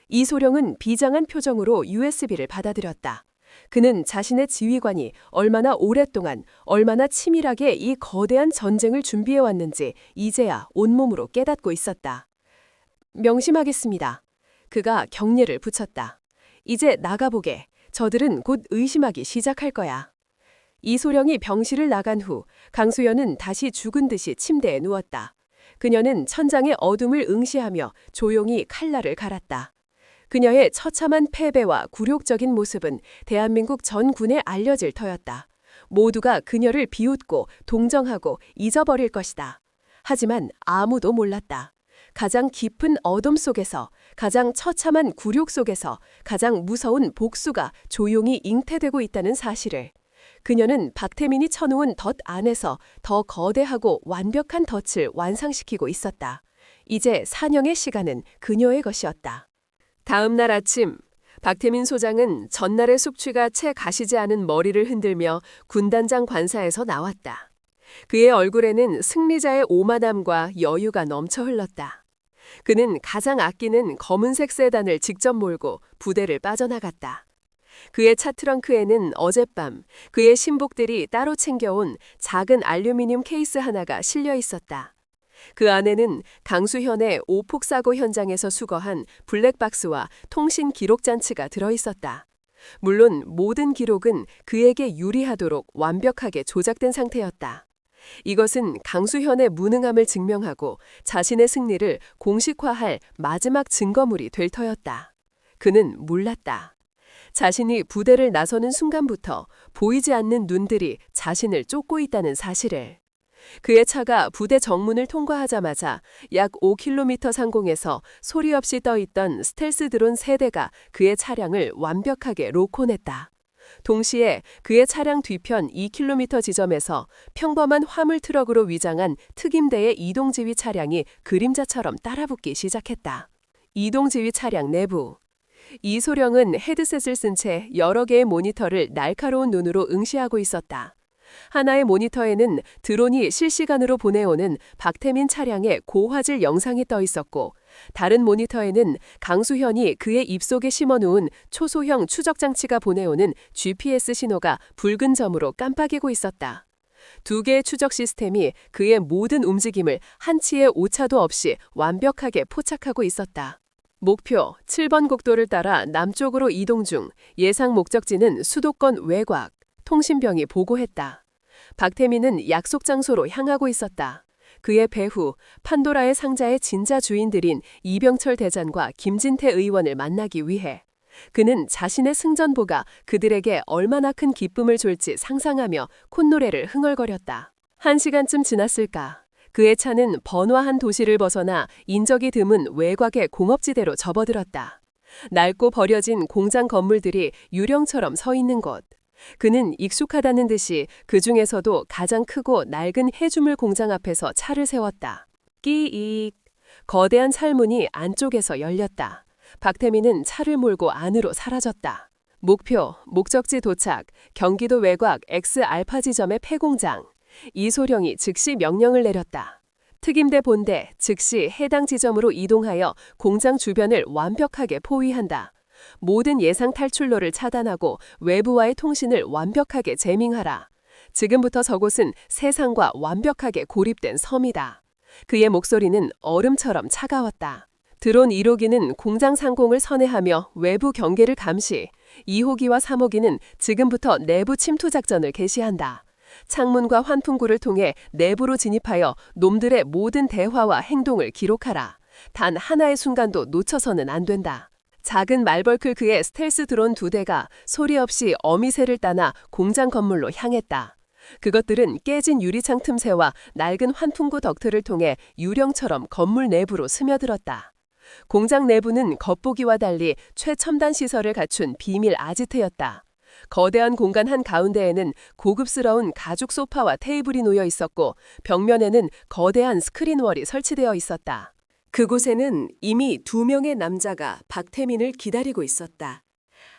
이소령은 비장한 표정으로 USB를 받아들였다. 그는 자신의 지휘관이 얼마나 오랫동안, 얼마나 치밀하게 이 거대한 전쟁을 준비해왔는지 이제야 온몸으로 깨닫고 있었다. 명심하겠습니다. 그가 경례를 붙였다. 이제 나가보게. 저들은 곧 의심하기 시작할 거야. 이소령이 병실을 나간 후 강수연은 다시 죽은 듯이 침대에 누웠다. 그녀는 천장의 어둠을 응시하며 조용히 칼날을 갈았다. 그녀의 처참한 패배와 굴욕적인 모습은 대한민국 전군에 알려질 터였다. 모두가 그녀를 비웃고 동정하고 잊어버릴 것이다. 하지만 아무도 몰랐다. 가장 깊은 어둠 속에서, 가장 처참한 굴욕 속에서 가장 무서운 복수가 조용히 잉태되고 있다는 사실을. 그녀는 박태민이 쳐놓은 덫 안에서 더 거대하고 완벽한 덫을 완성시키고 있었다. 이제 사냥의 시간은 그녀의 것이었다. 다음 날 아침, 박태민 소장은 전날의 숙취가 채 가시지 않은 머리를 흔들며 군단장 관사에서 나왔다. 그의 얼굴에는 승리자의 오만함과 여유가 넘쳐 흘렀다. 그는 가장 아끼는 검은색 세단을 직접 몰고 부대를 빠져나갔다. 그의 차 트렁크에는 어젯밤 그의 신복들이 따로 챙겨온 작은 알루미늄 케이스 하나가 실려 있었다. 그 안에는 강수현의 오폭 사고 현장에서 수거한 블랙박스와 통신 기록 잔치가 들어있었다. 물론 모든 기록은 그에게 유리하도록 완벽하게 조작된 상태였다. 이것은 강수현의 무능함을 증명하고 자신의 승리를 공식화할 마지막 증거물이 될 터였다. 그는 몰랐다. 자신이 부대를 나서는 순간부터 보이지 않는 눈들이 자신을 쫓고 있다는 사실을. 그의 차가 부대 정문을 통과하자마자 약 5km 상공에서 소리 없이 떠있던 스텔스 드론 3대가 그의 차량을 완벽하게 로콘했다. 동시에 그의 차량 뒤편 2km 지점에서 평범한 화물 트럭으로 위장한 특임대의 이동지휘 차량이 그림자처럼 따라붙기 시작했다. 이동지휘 차량 내부. 이소령은 헤드셋을 쓴 채 여러 개의 모니터를 날카로운 눈으로 응시하고 있었다. 하나의 모니터에는 드론이 실시간으로 보내오는 박태민 차량의 고화질 영상이 떠 있었고, 다른 모니터에는 강수현이 그의 입속에 심어놓은 초소형 추적장치가 보내오는 GPS 신호가 붉은 점으로 깜빡이고 있었다. 2개의 추적 시스템이 그의 모든 움직임을 한치의 오차도 없이 완벽하게 포착하고 있었다. 목표 7번 국도를 따라 남쪽으로 이동 중, 예상 목적지는 수도권 외곽, 통신병이 보고했다. 박태민은 약속 장소로 향하고 있었다. 그의 배후 판도라의 상자의 진짜 주인들인 이병철 대장과 김진태 의원을 만나기 위해. 그는 자신의 승전보가 그들에게 얼마나 큰 기쁨을 줄지 상상하며 콧노래를 흥얼거렸다. 1시간쯤 지났을까. 그의 차는 번화한 도시를 벗어나 인적이 드문 외곽의 공업지대로 접어들었다. 낡고 버려진 공장 건물들이 유령처럼 서 있는 곳. 그는 익숙하다는 듯이 그 중에서도 가장 크고 낡은 해주물 공장 앞에서 차를 세웠다. 끼익. 거대한 살문이 안쪽에서 열렸다. 박태민은 차를 몰고 안으로 사라졌다. 목표, 목적지 도착, 경기도 외곽 X알파 지점의 폐공장. 이소령이 즉시 명령을 내렸다. 특임대 본대 즉시 해당 지점으로 이동하여 공장 주변을 완벽하게 포위한다. 모든 예상 탈출로를 차단하고 외부와의 통신을 완벽하게 제밍하라. 지금부터 저곳은 세상과 완벽하게 고립된 섬이다. 그의 목소리는 얼음처럼 차가웠다. 드론 1호기는 공장 상공을 선회하며 외부 경계를 감시, 2호기와 3호기는 지금부터 내부 침투 작전을 개시한다. 창문과 환풍구를 통해 내부로 진입하여 놈들의 모든 대화와 행동을 기록하라. 단 하나의 순간도 놓쳐서는 안 된다. 작은 말벌크크의 스텔스 드론 2대가 소리 없이 어미새를 따나 공장 건물로 향했다. 그것들은 깨진 유리창 틈새와 낡은 환풍구 덕트를 통해 유령처럼 건물 내부로 스며들었다. 공장 내부는 겉보기와 달리 최첨단 시설을 갖춘 비밀 아지트였다. 거대한 공간 한가운데에는 고급스러운 가죽 소파와 테이블이 놓여 있었고 벽면에는 거대한 스크린월이 설치되어 있었다. 그곳에는 이미 2명의 남자가 박태민을 기다리고 있었다.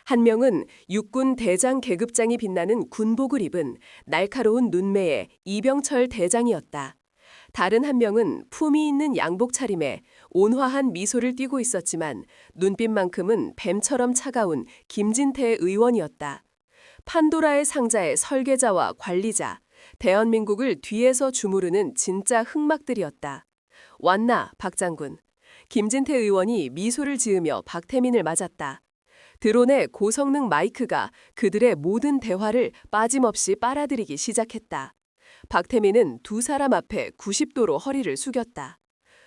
한 명은 육군 대장 계급장이 빛나는 군복을 입은 날카로운 눈매의 이병철 대장이었다. 다른 한 명은 품위 있는 양복 차림에 온화한 미소를 띠고 있었지만 눈빛만큼은 뱀처럼 차가운 김진태 의원이었다. 판도라의 상자의 설계자와 관리자, 대한민국을 뒤에서 주무르는 진짜 흑막들이었다. 왔나, 박 장군. 김진태 의원이 미소를 지으며 박태민을 맞았다. 드론의 고성능 마이크가 그들의 모든 대화를 빠짐없이 빨아들이기 시작했다. 박태민은 2사람 앞에 90도로 허리를 숙였다.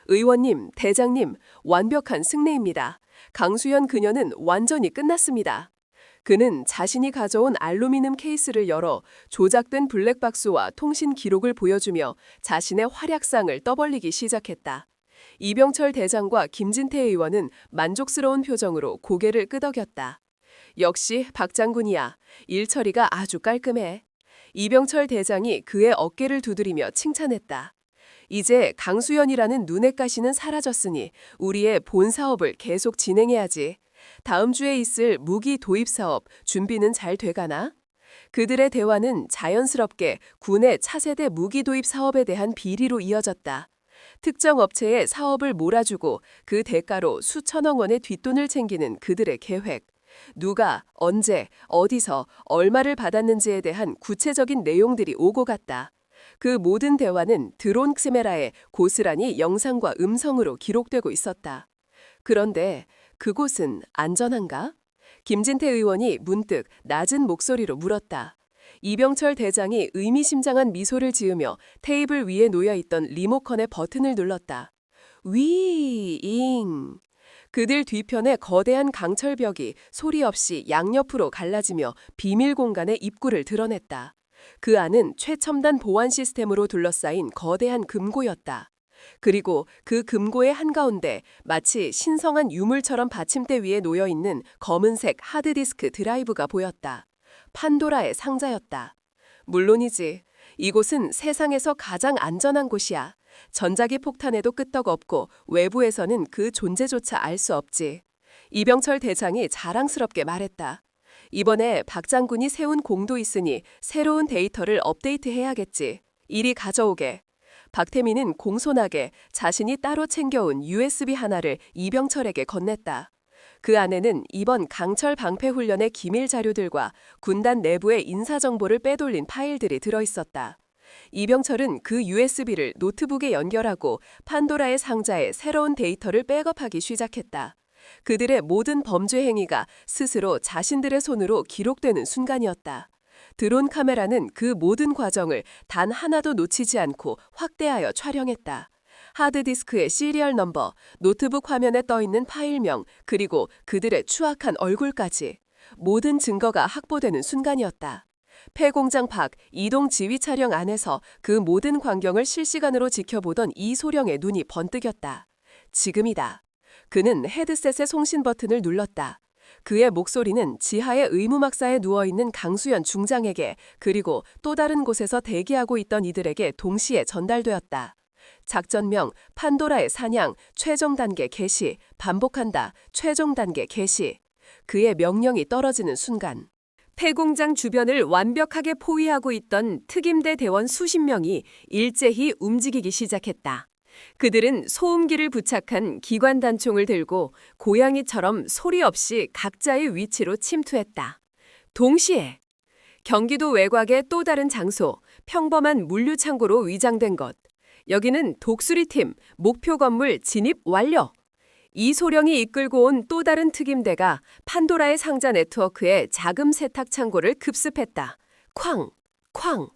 의원님, 대장님, 완벽한 승리입니다. 강수연 그녀는 완전히 끝났습니다. 그는 자신이 가져온 알루미늄 케이스를 열어 조작된 블랙박스와 통신 기록을 보여주며 자신의 활약상을 떠벌리기 시작했다. 이병철 대장과 김진태 의원은 만족스러운 표정으로 고개를 끄덕였다. 역시 박 장군이야. 일 처리가 아주 깔끔해. 이병철 대장이 그의 어깨를 두드리며 칭찬했다. 이제 강수연이라는 눈엣 가시는 사라졌으니 우리의 본 사업을 계속 진행해야지. 다음 주에 있을 무기 도입 사업 준비는 잘 돼가나? 그들의 대화는 자연스럽게 군의 차세대 무기 도입 사업에 대한 비리로 이어졌다. 특정 업체에 사업을 몰아주고 그 대가로 수천억 원의 뒷돈을 챙기는 그들의 계획. 누가, 언제, 어디서, 얼마를 받았는지에 대한 구체적인 내용들이 오고 갔다. 그 모든 대화는 드론 카메라에 고스란히 영상과 음성으로 기록되고 있었다. 그런데 그곳은 안전한가? 김진태 의원이 문득 낮은 목소리로 물었다. 이병철 대장이 의미심장한 미소를 지으며 테이블 위에 놓여있던 리모컨의 버튼을 눌렀다. 위잉. 그들 뒤편에 거대한 강철벽이 소리 없이 양옆으로 갈라지며 비밀 공간의 입구를 드러냈다. 그 안은 최첨단 보안 시스템으로 둘러싸인 거대한 금고였다. 그리고 그 금고의 한가운데 마치 신성한 유물처럼 받침대 위에 놓여있는 검은색 하드디스크 드라이브가 보였다. 판도라의 상자였다. 물론이지. 이곳은 세상에서 가장 안전한 곳이야. 전자기 폭탄에도 끄떡없고 외부에서는 그 존재조차 알 수 없지. 이병철 대장이 자랑스럽게 말했다. 이번에 박 장군이 세운 공도 있으니 새로운 데이터를 업데이트해야겠지. 이리 가져오게. 박태민은 공손하게 자신이 따로 챙겨온 USB 하나를 이병철에게 건넸다. 그 안에는 이번 강철 방패 훈련의 기밀 자료들과 군단 내부의 인사정보를 빼돌린 파일들이 들어있었다. 이병철은 그 USB를 노트북에 연결하고 판도라의 상자에 새로운 데이터를 백업하기 시작했다. 그들의 모든 범죄 행위가 스스로 자신들의 손으로 기록되는 순간이었다. 드론 카메라는 그 모든 과정을 단 하나도 놓치지 않고 확대하여 촬영했다. 하드디스크의 시리얼 넘버, 노트북 화면에 떠있는 파일명, 그리고 그들의 추악한 얼굴까지. 모든 증거가 확보되는 순간이었다. 폐공장 밖 이동 지휘 차량 안에서 그 모든 광경을 실시간으로 지켜보던 이소령의 눈이 번뜩였다. 지금이다. 그는 헤드셋의 송신 버튼을 눌렀다. 그의 목소리는 지하의 의무막사에 누워있는 강수연 중장에게 그리고 또 다른 곳에서 대기하고 있던 이들에게 동시에 전달되었다. 작전명 판도라의 사냥 최종 단계 개시 반복한다. 최종 단계 개시. 그의 명령이 떨어지는 순간 폐공장 주변을 완벽하게 포위하고 있던 특임대 대원 수십 명이 일제히 움직이기 시작했다. 그들은 소음기를 부착한 기관 단총을 들고 고양이처럼 소리 없이 각자의 위치로 침투했다. 동시에 경기도 외곽의 또 다른 장소, 평범한 물류창고로 위장된 것. 여기는 독수리팀 목표 건물 진입 완료. 이소령이 이끌고 온 또 다른 특임대가 판도라의 상자 네트워크의 자금 세탁 창고를 급습했다. 쾅! 쾅!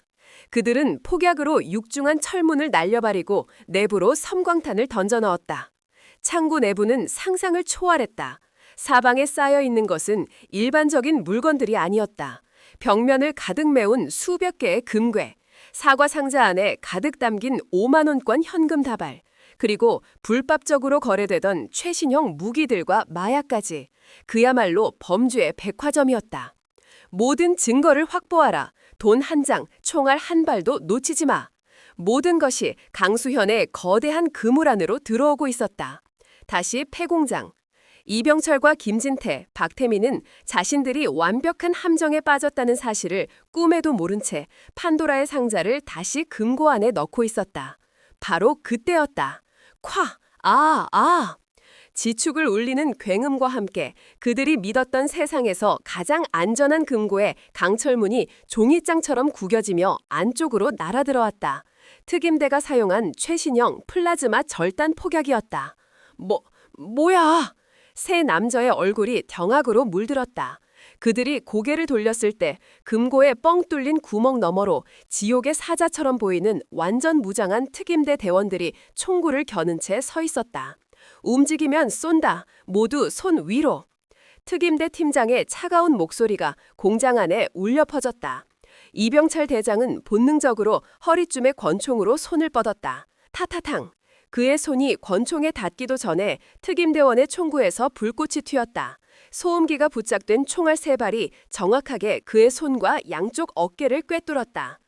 그들은 폭약으로 육중한 철문을 날려버리고 내부로 섬광탄을 던져 넣었다. 창고 내부는 상상을 초월했다. 사방에 쌓여 있는 것은 일반적인 물건들이 아니었다. 벽면을 가득 메운 수백 개의 금괴, 사과 상자 안에 가득 담긴 5만 원권 현금 다발, 그리고 불법적으로 거래되던 최신형 무기들과 마약까지. 그야말로 범죄의 백화점이었다. 모든 증거를 확보하라. 돈 한 장, 총알 한 발도 놓치지 마. 모든 것이 강수현의 거대한 그물 안으로 들어오고 있었다. 다시 폐공장. 이병철과 김진태, 박태민은 자신들이 완벽한 함정에 빠졌다는 사실을 꿈에도 모른 채 판도라의 상자를 다시 금고 안에 넣고 있었다. 바로 그때였다. 콱! 아! 지축을 울리는 굉음과 함께 그들이 믿었던 세상에서 가장 안전한 금고에 강철문이 종이장처럼 구겨지며 안쪽으로 날아들어왔다. 특임대가 사용한 최신형 플라즈마 절단 폭약이었다. 뭐야? 세 남자의 얼굴이 경악으로 물들었다. 그들이 고개를 돌렸을 때 금고에 뻥 뚫린 구멍 너머로 지옥의 사자처럼 보이는 완전 무장한 특임대 대원들이 총구를 겨눈 채 서 있었다. 움직이면 쏜다. 모두 손 위로. 특임대 팀장의 차가운 목소리가 공장 안에 울려 퍼졌다. 이병철 대장은 본능적으로 허리춤에 권총으로 손을 뻗었다. 타타탕. 그의 손이 권총에 닿기도 전에 특임대원의 총구에서 불꽃이 튀었다. 소음기가 부착된 총알 3발이 정확하게 그의 손과 양쪽 어깨를 꿰뚫었다.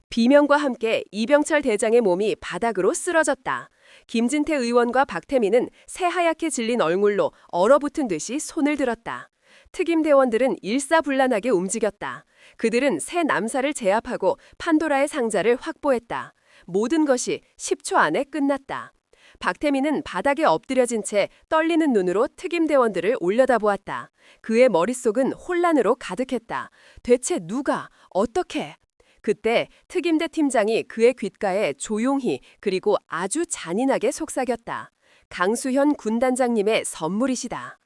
비명과 함께 이병철 대장의 몸이 바닥으로 쓰러졌다. 김진태 의원과 박태민은 새하얗게 질린 얼굴로 얼어붙은 듯이 손을 들었다. 특임대원들은 일사불란하게 움직였다. 그들은 새 남사를 제압하고 판도라의 상자를 확보했다. 모든 것이 10초 안에 끝났다. 박태민은 바닥에 엎드려진 채 떨리는 눈으로 특임대원들을 올려다보았다. 그의 머릿속은 혼란으로 가득했다. 대체 누가, 어떻게? 그때 특임대 팀장이 그의 귓가에 조용히 그리고 아주 잔인하게 속삭였다. 강수현 군단장님의 선물이시다.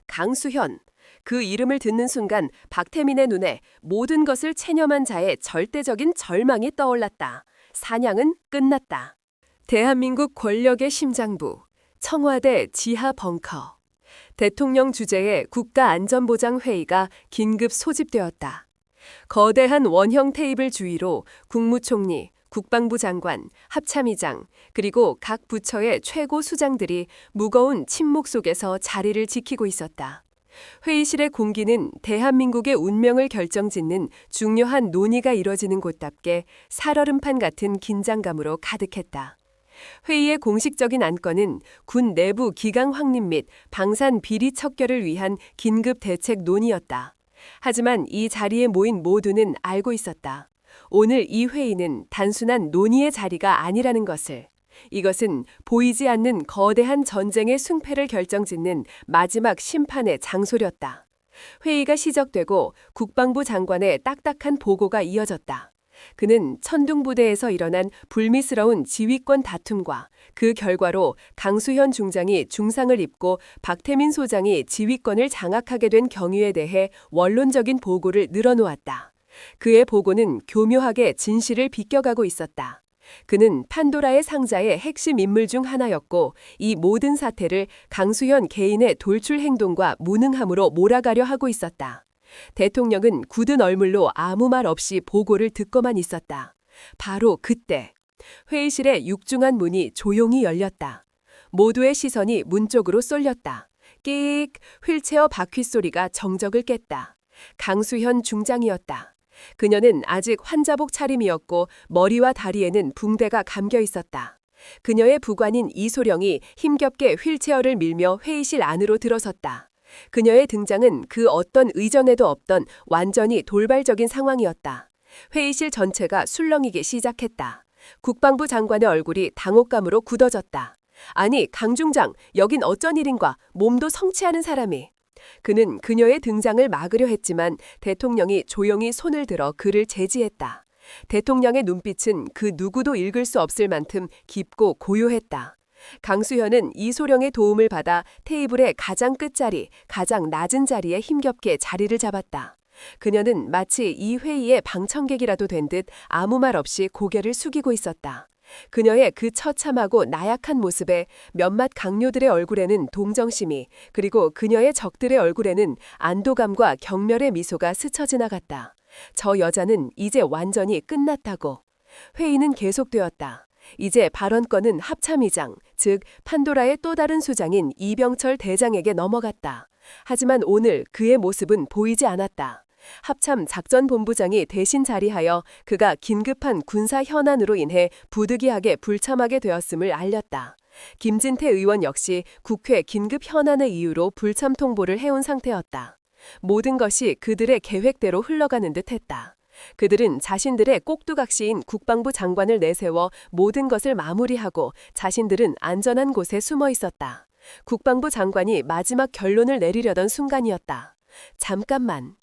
강수현. 그 이름을 듣는 순간 박태민의 눈에 모든 것을 체념한 자의 절대적인 절망이 떠올랐다. 사냥은 끝났다. 대한민국 권력의 심장부, 청와대 지하 벙커. 대통령 주재의 국가안전보장회의가 긴급 소집되었다. 거대한 원형 테이블 주위로 국무총리, 국방부 장관, 합참의장, 그리고 각 부처의 최고 수장들이 무거운 침묵 속에서 자리를 지키고 있었다. 회의실의 공기는 대한민국의 운명을 결정짓는 중요한 논의가 이뤄지는 곳답게 살얼음판 같은 긴장감으로 가득했다. 회의의 공식적인 안건은 군 내부 기강 확립 및 방산 비리 척결을 위한 긴급 대책 논의였다. 하지만 이 자리에 모인 모두는 알고 있었다. 오늘 이 회의는 단순한 논의의 자리가 아니라는 것을. 이것은 보이지 않는 거대한 전쟁의 승패를 결정짓는 마지막 심판의 장소였다. 회의가 시작되고 국방부 장관의 딱딱한 보고가 이어졌다. 그는 천둥부대에서 일어난 불미스러운 지휘권 다툼과 그 결과로 강수현 중장이 중상을 입고 박태민 소장이 지휘권을 장악하게 된 경위에 대해 원론적인 보고를 늘어놓았다. 그의 보고는 교묘하게 진실을 비껴가고 있었다. 그는 판도라의 상자의 핵심 인물 중 하나였고 이 모든 사태를 강수현 개인의 돌출 행동과 무능함으로 몰아가려 하고 있었다. 대통령은 굳은 얼물로 아무 말 없이 보고를 듣고만 있었다. 바로 그때 회의실의 육중한 문이 조용히 열렸다. 모두의 시선이 문 쪽으로 쏠렸다. 끼익 휠체어 바퀴 소리가 정적을 깼다. 강수현 중장이었다. 그녀는 아직 환자복 차림이었고 머리와 다리에는 붕대가 감겨 있었다. 그녀의 부관인 이소령이 힘겹게 휠체어를 밀며 회의실 안으로 들어섰다. 그녀의 등장은 그 어떤 의전에도 없던 완전히 돌발적인 상황이었다. 회의실 전체가 술렁이기 시작했다. 국방부 장관의 얼굴이 당혹감으로 굳어졌다. 아니, 강 중장, 여긴 어쩐 일인가? 몸도 성취하는 사람이. 그는 그녀의 등장을 막으려 했지만 대통령이 조용히 손을 들어 그를 제지했다. 대통령의 눈빛은 그 누구도 읽을 수 없을 만큼 깊고 고요했다. 강수현은 이소령의 도움을 받아 테이블의 가장 끝자리, 가장 낮은 자리에 힘겹게 자리를 잡았다. 그녀는 마치 이 회의의 방청객이라도 된 듯 아무 말 없이 고개를 숙이고 있었다. 그녀의 그 처참하고 나약한 모습에 몇몇 강요들의 얼굴에는 동정심이, 그리고 그녀의 적들의 얼굴에는 안도감과 경멸의 미소가 스쳐 지나갔다. 저 여자는 이제 완전히 끝났다고. 회의는 계속되었다. 이제 발언권은 합참의장, 즉 판도라의 또 다른 수장인 이병철 대장에게 넘어갔다. 하지만 오늘 그의 모습은 보이지 않았다. 합참 작전본부장이 대신 자리하여 그가 긴급한 군사 현안으로 인해 부득이하게 불참하게 되었음을 알렸다. 김진태 의원 역시 국회 긴급 현안의 이유로 불참 통보를 해온 상태였다. 모든 것이 그들의 계획대로 흘러가는 듯했다. 그들은 자신들의 꼭두각시인 국방부 장관을 내세워 모든 것을 마무리하고 자신들은 안전한 곳에 숨어 있었다. 국방부 장관이 마지막 결론을 내리려던 순간이었다. 잠깐만.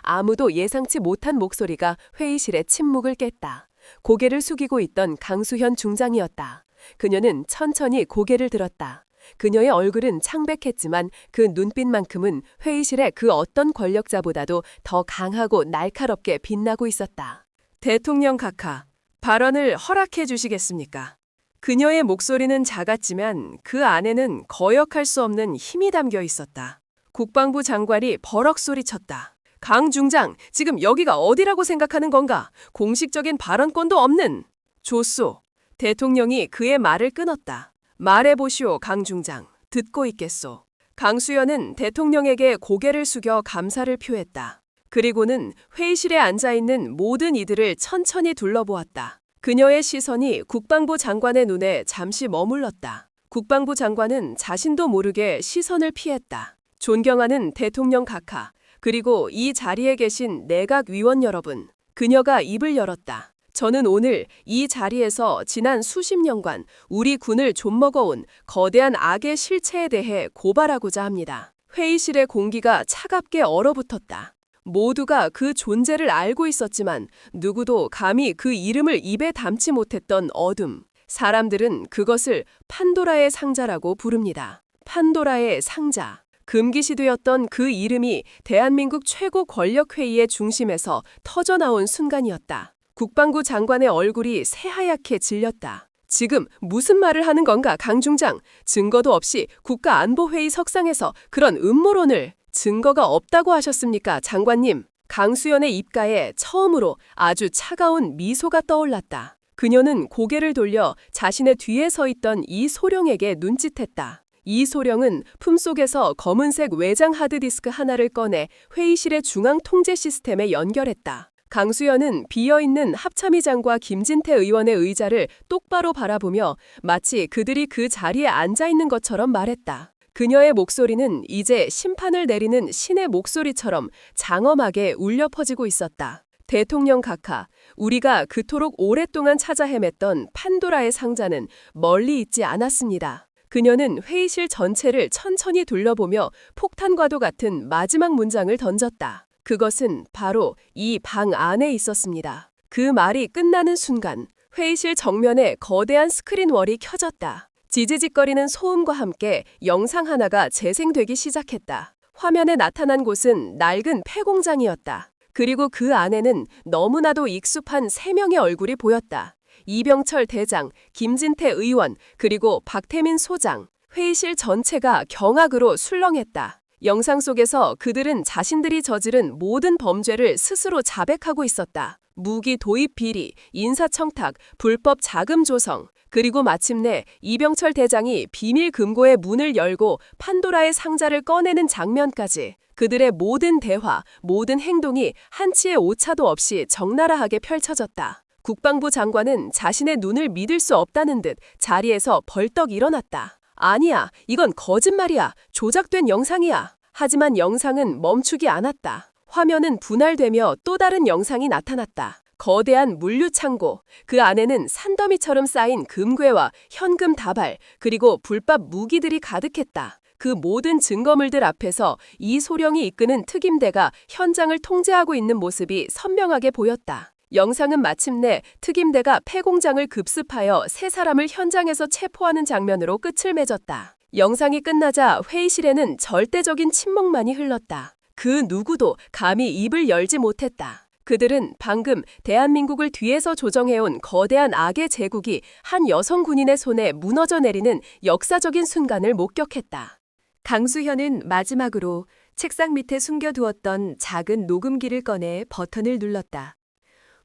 아무도 예상치 못한 목소리가 회의실의 침묵을 깼다. 고개를 숙이고 있던 강수현 중장이었다. 그녀는 천천히 고개를 들었다. 그녀의 얼굴은 창백했지만 그 눈빛만큼은 회의실의 그 어떤 권력자보다도 더 강하고 날카롭게 빛나고 있었다. 대통령 각하, 발언을 허락해 주시겠습니까? 그녀의 목소리는 작았지만 그 안에는 거역할 수 없는 힘이 담겨 있었다. 국방부 장관이 버럭 소리쳤다. 강 중장, 지금 여기가 어디라고 생각하는 건가? 공식적인 발언권도 없는. 좋소. 대통령이 그의 말을 끊었다. 말해보시오, 강 중장. 듣고 있겠소. 강수현은 대통령에게 고개를 숙여 감사를 표했다. 그리고는 회의실에 앉아있는 모든 이들을 천천히 둘러보았다. 그녀의 시선이 국방부 장관의 눈에 잠시 머물렀다. 국방부 장관은 자신도 모르게 시선을 피했다. 존경하는 대통령 각하, 그리고 이 자리에 계신 내각 위원 여러분. 그녀가 입을 열었다. 저는 오늘 이 자리에서 지난 수십 년간 우리 군을 좀먹어온 거대한 악의 실체에 대해 고발하고자 합니다. 회의실의 공기가 차갑게 얼어붙었다. 모두가 그 존재를 알고 있었지만 누구도 감히 그 이름을 입에 담지 못했던 어둠. 사람들은 그것을 판도라의 상자라고 부릅니다. 판도라의 상자. 금기시되었던 그 이름이 대한민국 최고 권력회의의 중심에서 터져나온 순간이었다. 국방부 장관의 얼굴이 새하얗게 질렸다. 지금 무슨 말을 하는 건가, 강 중장? 증거도 없이 국가안보회의 석상에서 그런 음모론을. 증거가 없다고 하셨습니까, 장관님? 강수현의 입가에 처음으로 아주 차가운 미소가 떠올랐다. 그녀는 고개를 돌려 자신의 뒤에 서 있던 이소령에게 눈짓했다. 이소령은 품속에서 검은색 외장 하드디스크 하나를 꺼내 회의실의 중앙 통제 시스템에 연결했다. 강수현은 비어있는 합참의장과 김진태 의원의 의자를 똑바로 바라보며 마치 그들이 그 자리에 앉아있는 것처럼 말했다. 그녀의 목소리는 이제 심판을 내리는 신의 목소리처럼 장엄하게 울려 퍼지고 있었다. 대통령 각하, 우리가 그토록 오랫동안 찾아 헤맸던 판도라의 상자는 멀리 있지 않았습니다. 그녀는 회의실 전체를 천천히 둘러보며 폭탄과도 같은 마지막 문장을 던졌다. 그것은 바로 이 방 안에 있었습니다. 그 말이 끝나는 순간 회의실 정면에 거대한 스크린월이 켜졌다. 지지직거리는 소음과 함께 영상 하나가 재생되기 시작했다. 화면에 나타난 곳은 낡은 폐공장이었다. 그리고 그 안에는 너무나도 익숙한 3명의 얼굴이 보였다. 이병철 대장, 김진태 의원, 그리고 박태민 소장. 회의실 전체가 경악으로 술렁했다. 영상 속에서 그들은 자신들이 저지른 모든 범죄를 스스로 자백하고 있었다. 무기 도입 비리, 인사청탁, 불법 자금 조성, 그리고 마침내 이병철 대장이 비밀 금고의 문을 열고 판도라의 상자를 꺼내는 장면까지. 그들의 모든 대화, 모든 행동이 한치의 오차도 없이 적나라하게 펼쳐졌다. 국방부 장관은 자신의 눈을 믿을 수 없다는 듯 자리에서 벌떡 일어났다. 아니야, 이건 거짓말이야. 조작된 영상이야. 하지만 영상은 멈추지 않았다. 화면은 분할되며 또 다른 영상이 나타났다. 거대한 물류창고, 그 안에는 산더미처럼 쌓인 금괴와 현금 다발, 그리고 불법 무기들이 가득했다. 그 모든 증거물들 앞에서 이소령이 이끄는 특임대가 현장을 통제하고 있는 모습이 선명하게 보였다. 영상은 마침내 특임대가 폐공장을 급습하여 세 사람을 현장에서 체포하는 장면으로 끝을 맺었다. 영상이 끝나자 회의실에는 절대적인 침묵만이 흘렀다. 그 누구도 감히 입을 열지 못했다. 그들은 방금 대한민국을 뒤에서 조정해온 거대한 악의 제국이 한 여성 군인의 손에 무너져 내리는 역사적인 순간을 목격했다. 강수현은 마지막으로 책상 밑에 숨겨두었던 작은 녹음기를 꺼내 버튼을 눌렀다.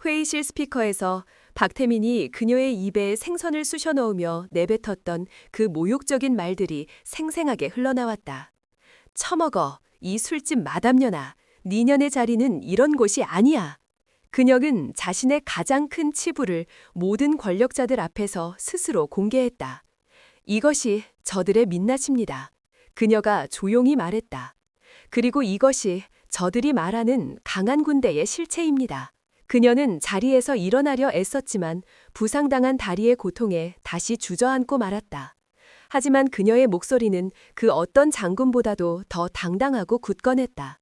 회의실 스피커에서 박태민이 그녀의 입에 생선을 쑤셔 넣으며 내뱉었던 그 모욕적인 말들이 생생하게 흘러나왔다. 처먹어, 이 술집 마담년아. 니년의 자리는 이런 곳이 아니야. 그녀는 자신의 가장 큰 치부를 모든 권력자들 앞에서 스스로 공개했다. 이것이 저들의 민낯입니다. 그녀가 조용히 말했다. 그리고 이것이 저들이 말하는 강한 군대의 실체입니다. 그녀는 자리에서 일어나려 애썼지만 부상당한 다리의 고통에 다시 주저앉고 말았다. 하지만 그녀의 목소리는 그 어떤 장군보다도 더 당당하고 굳건했다.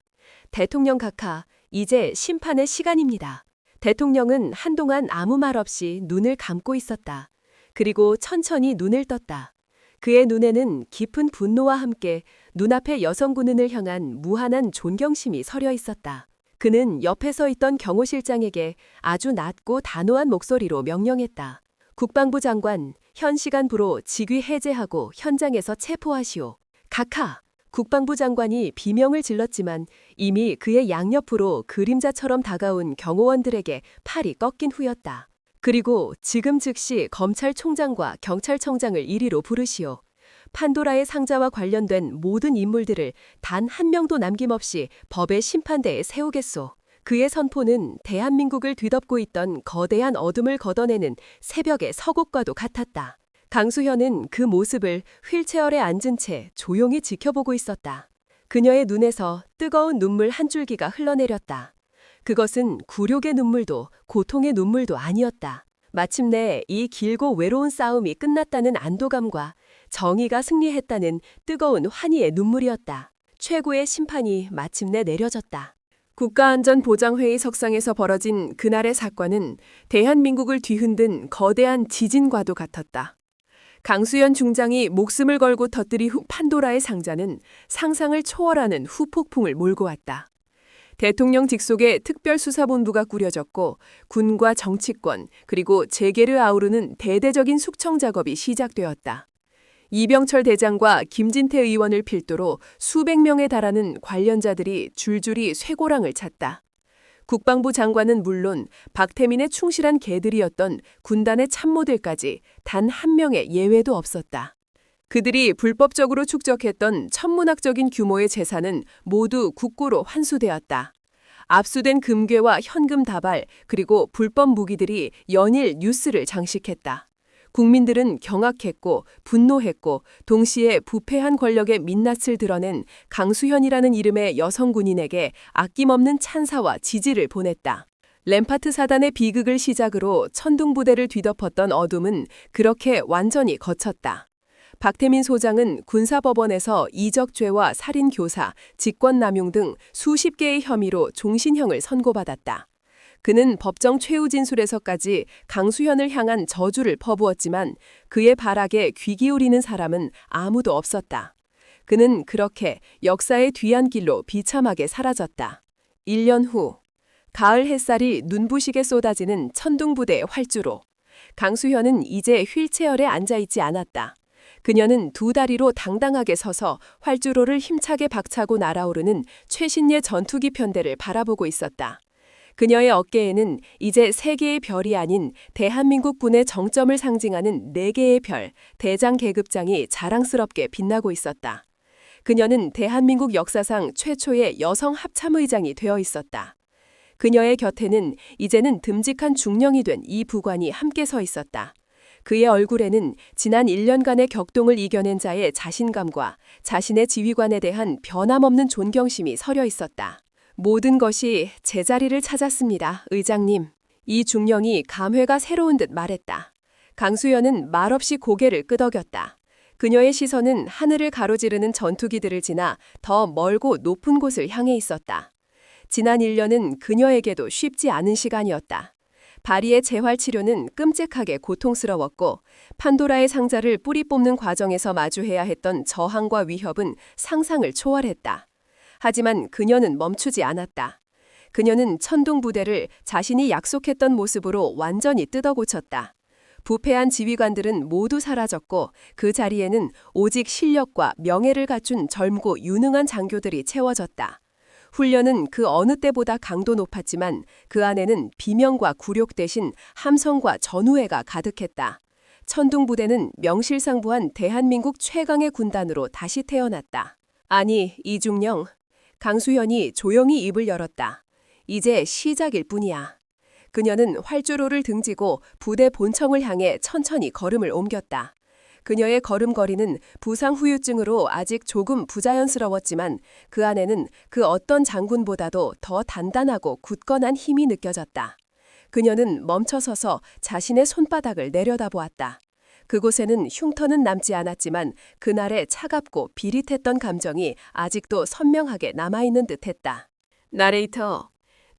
대통령 각하, 이제 심판의 시간입니다. 대통령은 한동안 아무 말 없이 눈을 감고 있었다. 그리고 천천히 눈을 떴다. 그의 눈에는 깊은 분노와 함께 눈앞의 여성 군인을 향한 무한한 존경심이 서려 있었다. 그는 옆에 서 있던 경호실장에게 아주 낮고 단호한 목소리로 명령했다. 국방부 장관, 현 시간부로 직위 해제하고 현장에서 체포하시오. 각하! 국방부 장관이 비명을 질렀지만 이미 그의 양옆으로 그림자처럼 다가온 경호원들에게 팔이 꺾인 후였다. 그리고 지금 즉시 검찰총장과 경찰청장을 이리로 부르시오. 판도라의 상자와 관련된 모든 인물들을 단 한 명도 남김없이 법의 심판대에 세우겠소. 그의 선포는 대한민국을 뒤덮고 있던 거대한 어둠을 걷어내는 새벽의 서곡과도 같았다. 강수현은 그 모습을 휠체어에 앉은 채 조용히 지켜보고 있었다. 그녀의 눈에서 뜨거운 눈물 한 줄기가 흘러내렸다. 그것은 굴욕의 눈물도 고통의 눈물도 아니었다. 마침내 이 길고 외로운 싸움이 끝났다는 안도감과 정의가 승리했다는 뜨거운 환희의 눈물이었다. 최고의 심판이 마침내 내려졌다. 국가안전보장회의 석상에서 벌어진 그날의 사건은 대한민국을 뒤흔든 거대한 지진과도 같았다. 강수현 중장이 목숨을 걸고 터뜨린 판도라의 상자는 상상을 초월하는 후폭풍을 몰고 왔다. 대통령 직속의 특별수사본부가 꾸려졌고 군과 정치권 그리고 재계를 아우르는 대대적인 숙청 작업이 시작되었다. 이병철 대장과 김진태 의원을 필두로 수백 명에 달하는 관련자들이 줄줄이 쇠고랑을 찼다. 국방부 장관은 물론 박태민의 충실한 개들이었던 군단의 참모들까지 단 한 명의 예외도 없었다. 그들이 불법적으로 축적했던 천문학적인 규모의 재산은 모두 국고로 환수되었다. 압수된 금괴와 현금 다발 그리고 불법 무기들이 연일 뉴스를 장식했다. 국민들은 경악했고 분노했고 동시에 부패한 권력의 민낯을 드러낸 강수현이라는 이름의 여성 군인에게 아낌없는 찬사와 지지를 보냈다. 램파트 사단의 비극을 시작으로 천둥부대를 뒤덮었던 어둠은 그렇게 완전히 거쳤다. 박태민 소장은 군사법원에서 이적죄와 살인교사, 직권남용 등 수십 개의 혐의로 종신형을 선고받았다. 그는 법정 최후 진술에서까지 강수현을 향한 저주를 퍼부었지만 그의 발악에 귀 기울이는 사람은 아무도 없었다. 그는 그렇게 역사의 뒤안길로 비참하게 사라졌다. 1년 후, 가을 햇살이 눈부시게 쏟아지는 천둥부대의 활주로. 강수현은 이제 휠체어에 앉아있지 않았다. 그녀는 두 다리로 당당하게 서서 활주로를 힘차게 박차고 날아오르는 최신의 전투기 편대를 바라보고 있었다. 그녀의 어깨에는 이제 세 개의 별이 아닌 대한민국 군의 정점을 상징하는 네 개의 별, 대장 계급장이 자랑스럽게 빛나고 있었다. 그녀는 대한민국 역사상 최초의 여성 합참의장이 되어 있었다. 그녀의 곁에는 이제는 듬직한 중령이 된 이 부관이 함께 서 있었다. 그의 얼굴에는 지난 1년간의 격동을 이겨낸 자의 자신감과 자신의 지휘관에 대한 변함없는 존경심이 서려 있었다. 모든 것이 제자리를 찾았습니다, 의장님. 이 중령이 감회가 새로운 듯 말했다. 강수현은 말없이 고개를 끄덕였다. 그녀의 시선은 하늘을 가로지르는 전투기들을 지나 더 멀고 높은 곳을 향해 있었다. 지난 1년은 그녀에게도 쉽지 않은 시간이었다. 바리의 재활 치료는 끔찍하게 고통스러웠고 판도라의 상자를 뿌리 뽑는 과정에서 마주해야 했던 저항과 위협은 상상을 초월했다. 하지만 그녀는 멈추지 않았다. 그녀는 천둥 부대를 자신이 약속했던 모습으로 완전히 뜯어고쳤다. 부패한 지휘관들은 모두 사라졌고 그 자리에는 오직 실력과 명예를 갖춘 젊고 유능한 장교들이 채워졌다. 훈련은 그 어느 때보다 강도 높았지만 그 안에는 비명과 굴욕 대신 함성과 전우애가 가득했다. 천둥부대는 명실상부한 대한민국 최강의 군단으로 다시 태어났다. 아니, 이중령. 강수현이 조용히 입을 열었다. 이제 시작일 뿐이야. 그녀는 활주로를 등지고 부대 본청을 향해 천천히 걸음을 옮겼다. 그녀의 걸음걸이는 부상 후유증으로 아직 조금 부자연스러웠지만 그 안에는 그 어떤 장군보다도 더 단단하고 굳건한 힘이 느껴졌다. 그녀는 멈춰서서 자신의 손바닥을 내려다보았다. 그곳에는 흉터는 남지 않았지만 그날의 차갑고 비릿했던 감정이 아직도 선명하게 남아있는 듯했다. 나레이터,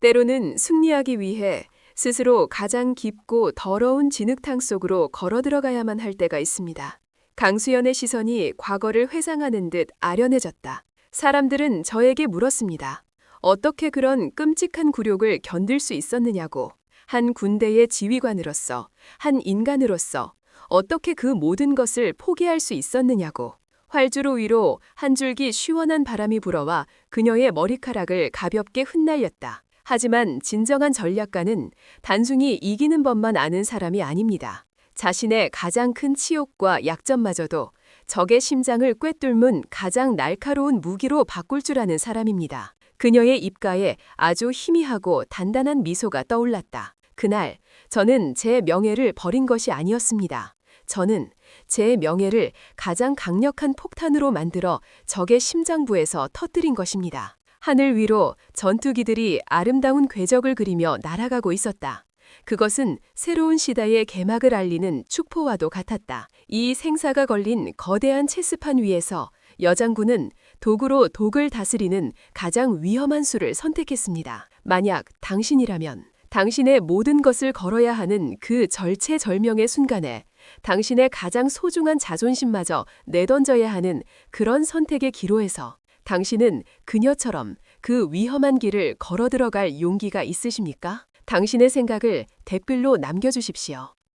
때로는 승리하기 위해 스스로 가장 깊고 더러운 진흙탕 속으로 걸어 들어가야만 할 때가 있습니다. 강수연의 시선이 과거를 회상하는 듯 아련해졌다. 사람들은 저에게 물었습니다. 어떻게 그런 끔찍한 굴욕을 견딜 수 있었느냐고. 한 군대의 지휘관으로서, 한 인간으로서 어떻게 그 모든 것을 포기할 수 있었느냐고. 활주로 위로 한 줄기 시원한 바람이 불어와 그녀의 머리카락을 가볍게 흩날렸다. 하지만 진정한 전략가는 단순히 이기는 법만 아는 사람이 아닙니다. 자신의 가장 큰 치욕과 약점마저도 적의 심장을 꿰뚫는 가장 날카로운 무기로 바꿀 줄 아는 사람입니다. 그녀의 입가에 아주 희미하고 단단한 미소가 떠올랐다. 그날 저는 제 명예를 버린 것이 아니었습니다. 저는 제 명예를 가장 강력한 폭탄으로 만들어 적의 심장부에서 터뜨린 것입니다. 하늘 위로 전투기들이 아름다운 궤적을 그리며 날아가고 있었다. 그것은 새로운 시대의 개막을 알리는 축포와도 같았다. 이 생사가 걸린 거대한 체스판 위에서 여장군은 도구로 독을 다스리는 가장 위험한 수를 선택했습니다. 만약 당신이라면 당신의 모든 것을 걸어야 하는 그 절체절명의 순간에 당신의 가장 소중한 자존심마저 내던져야 하는 그런 선택의 기로에서 당신은 그녀처럼 그 위험한 길을 걸어 들어갈 용기가 있으십니까? 당신의 생각을 댓글로 남겨주십시오.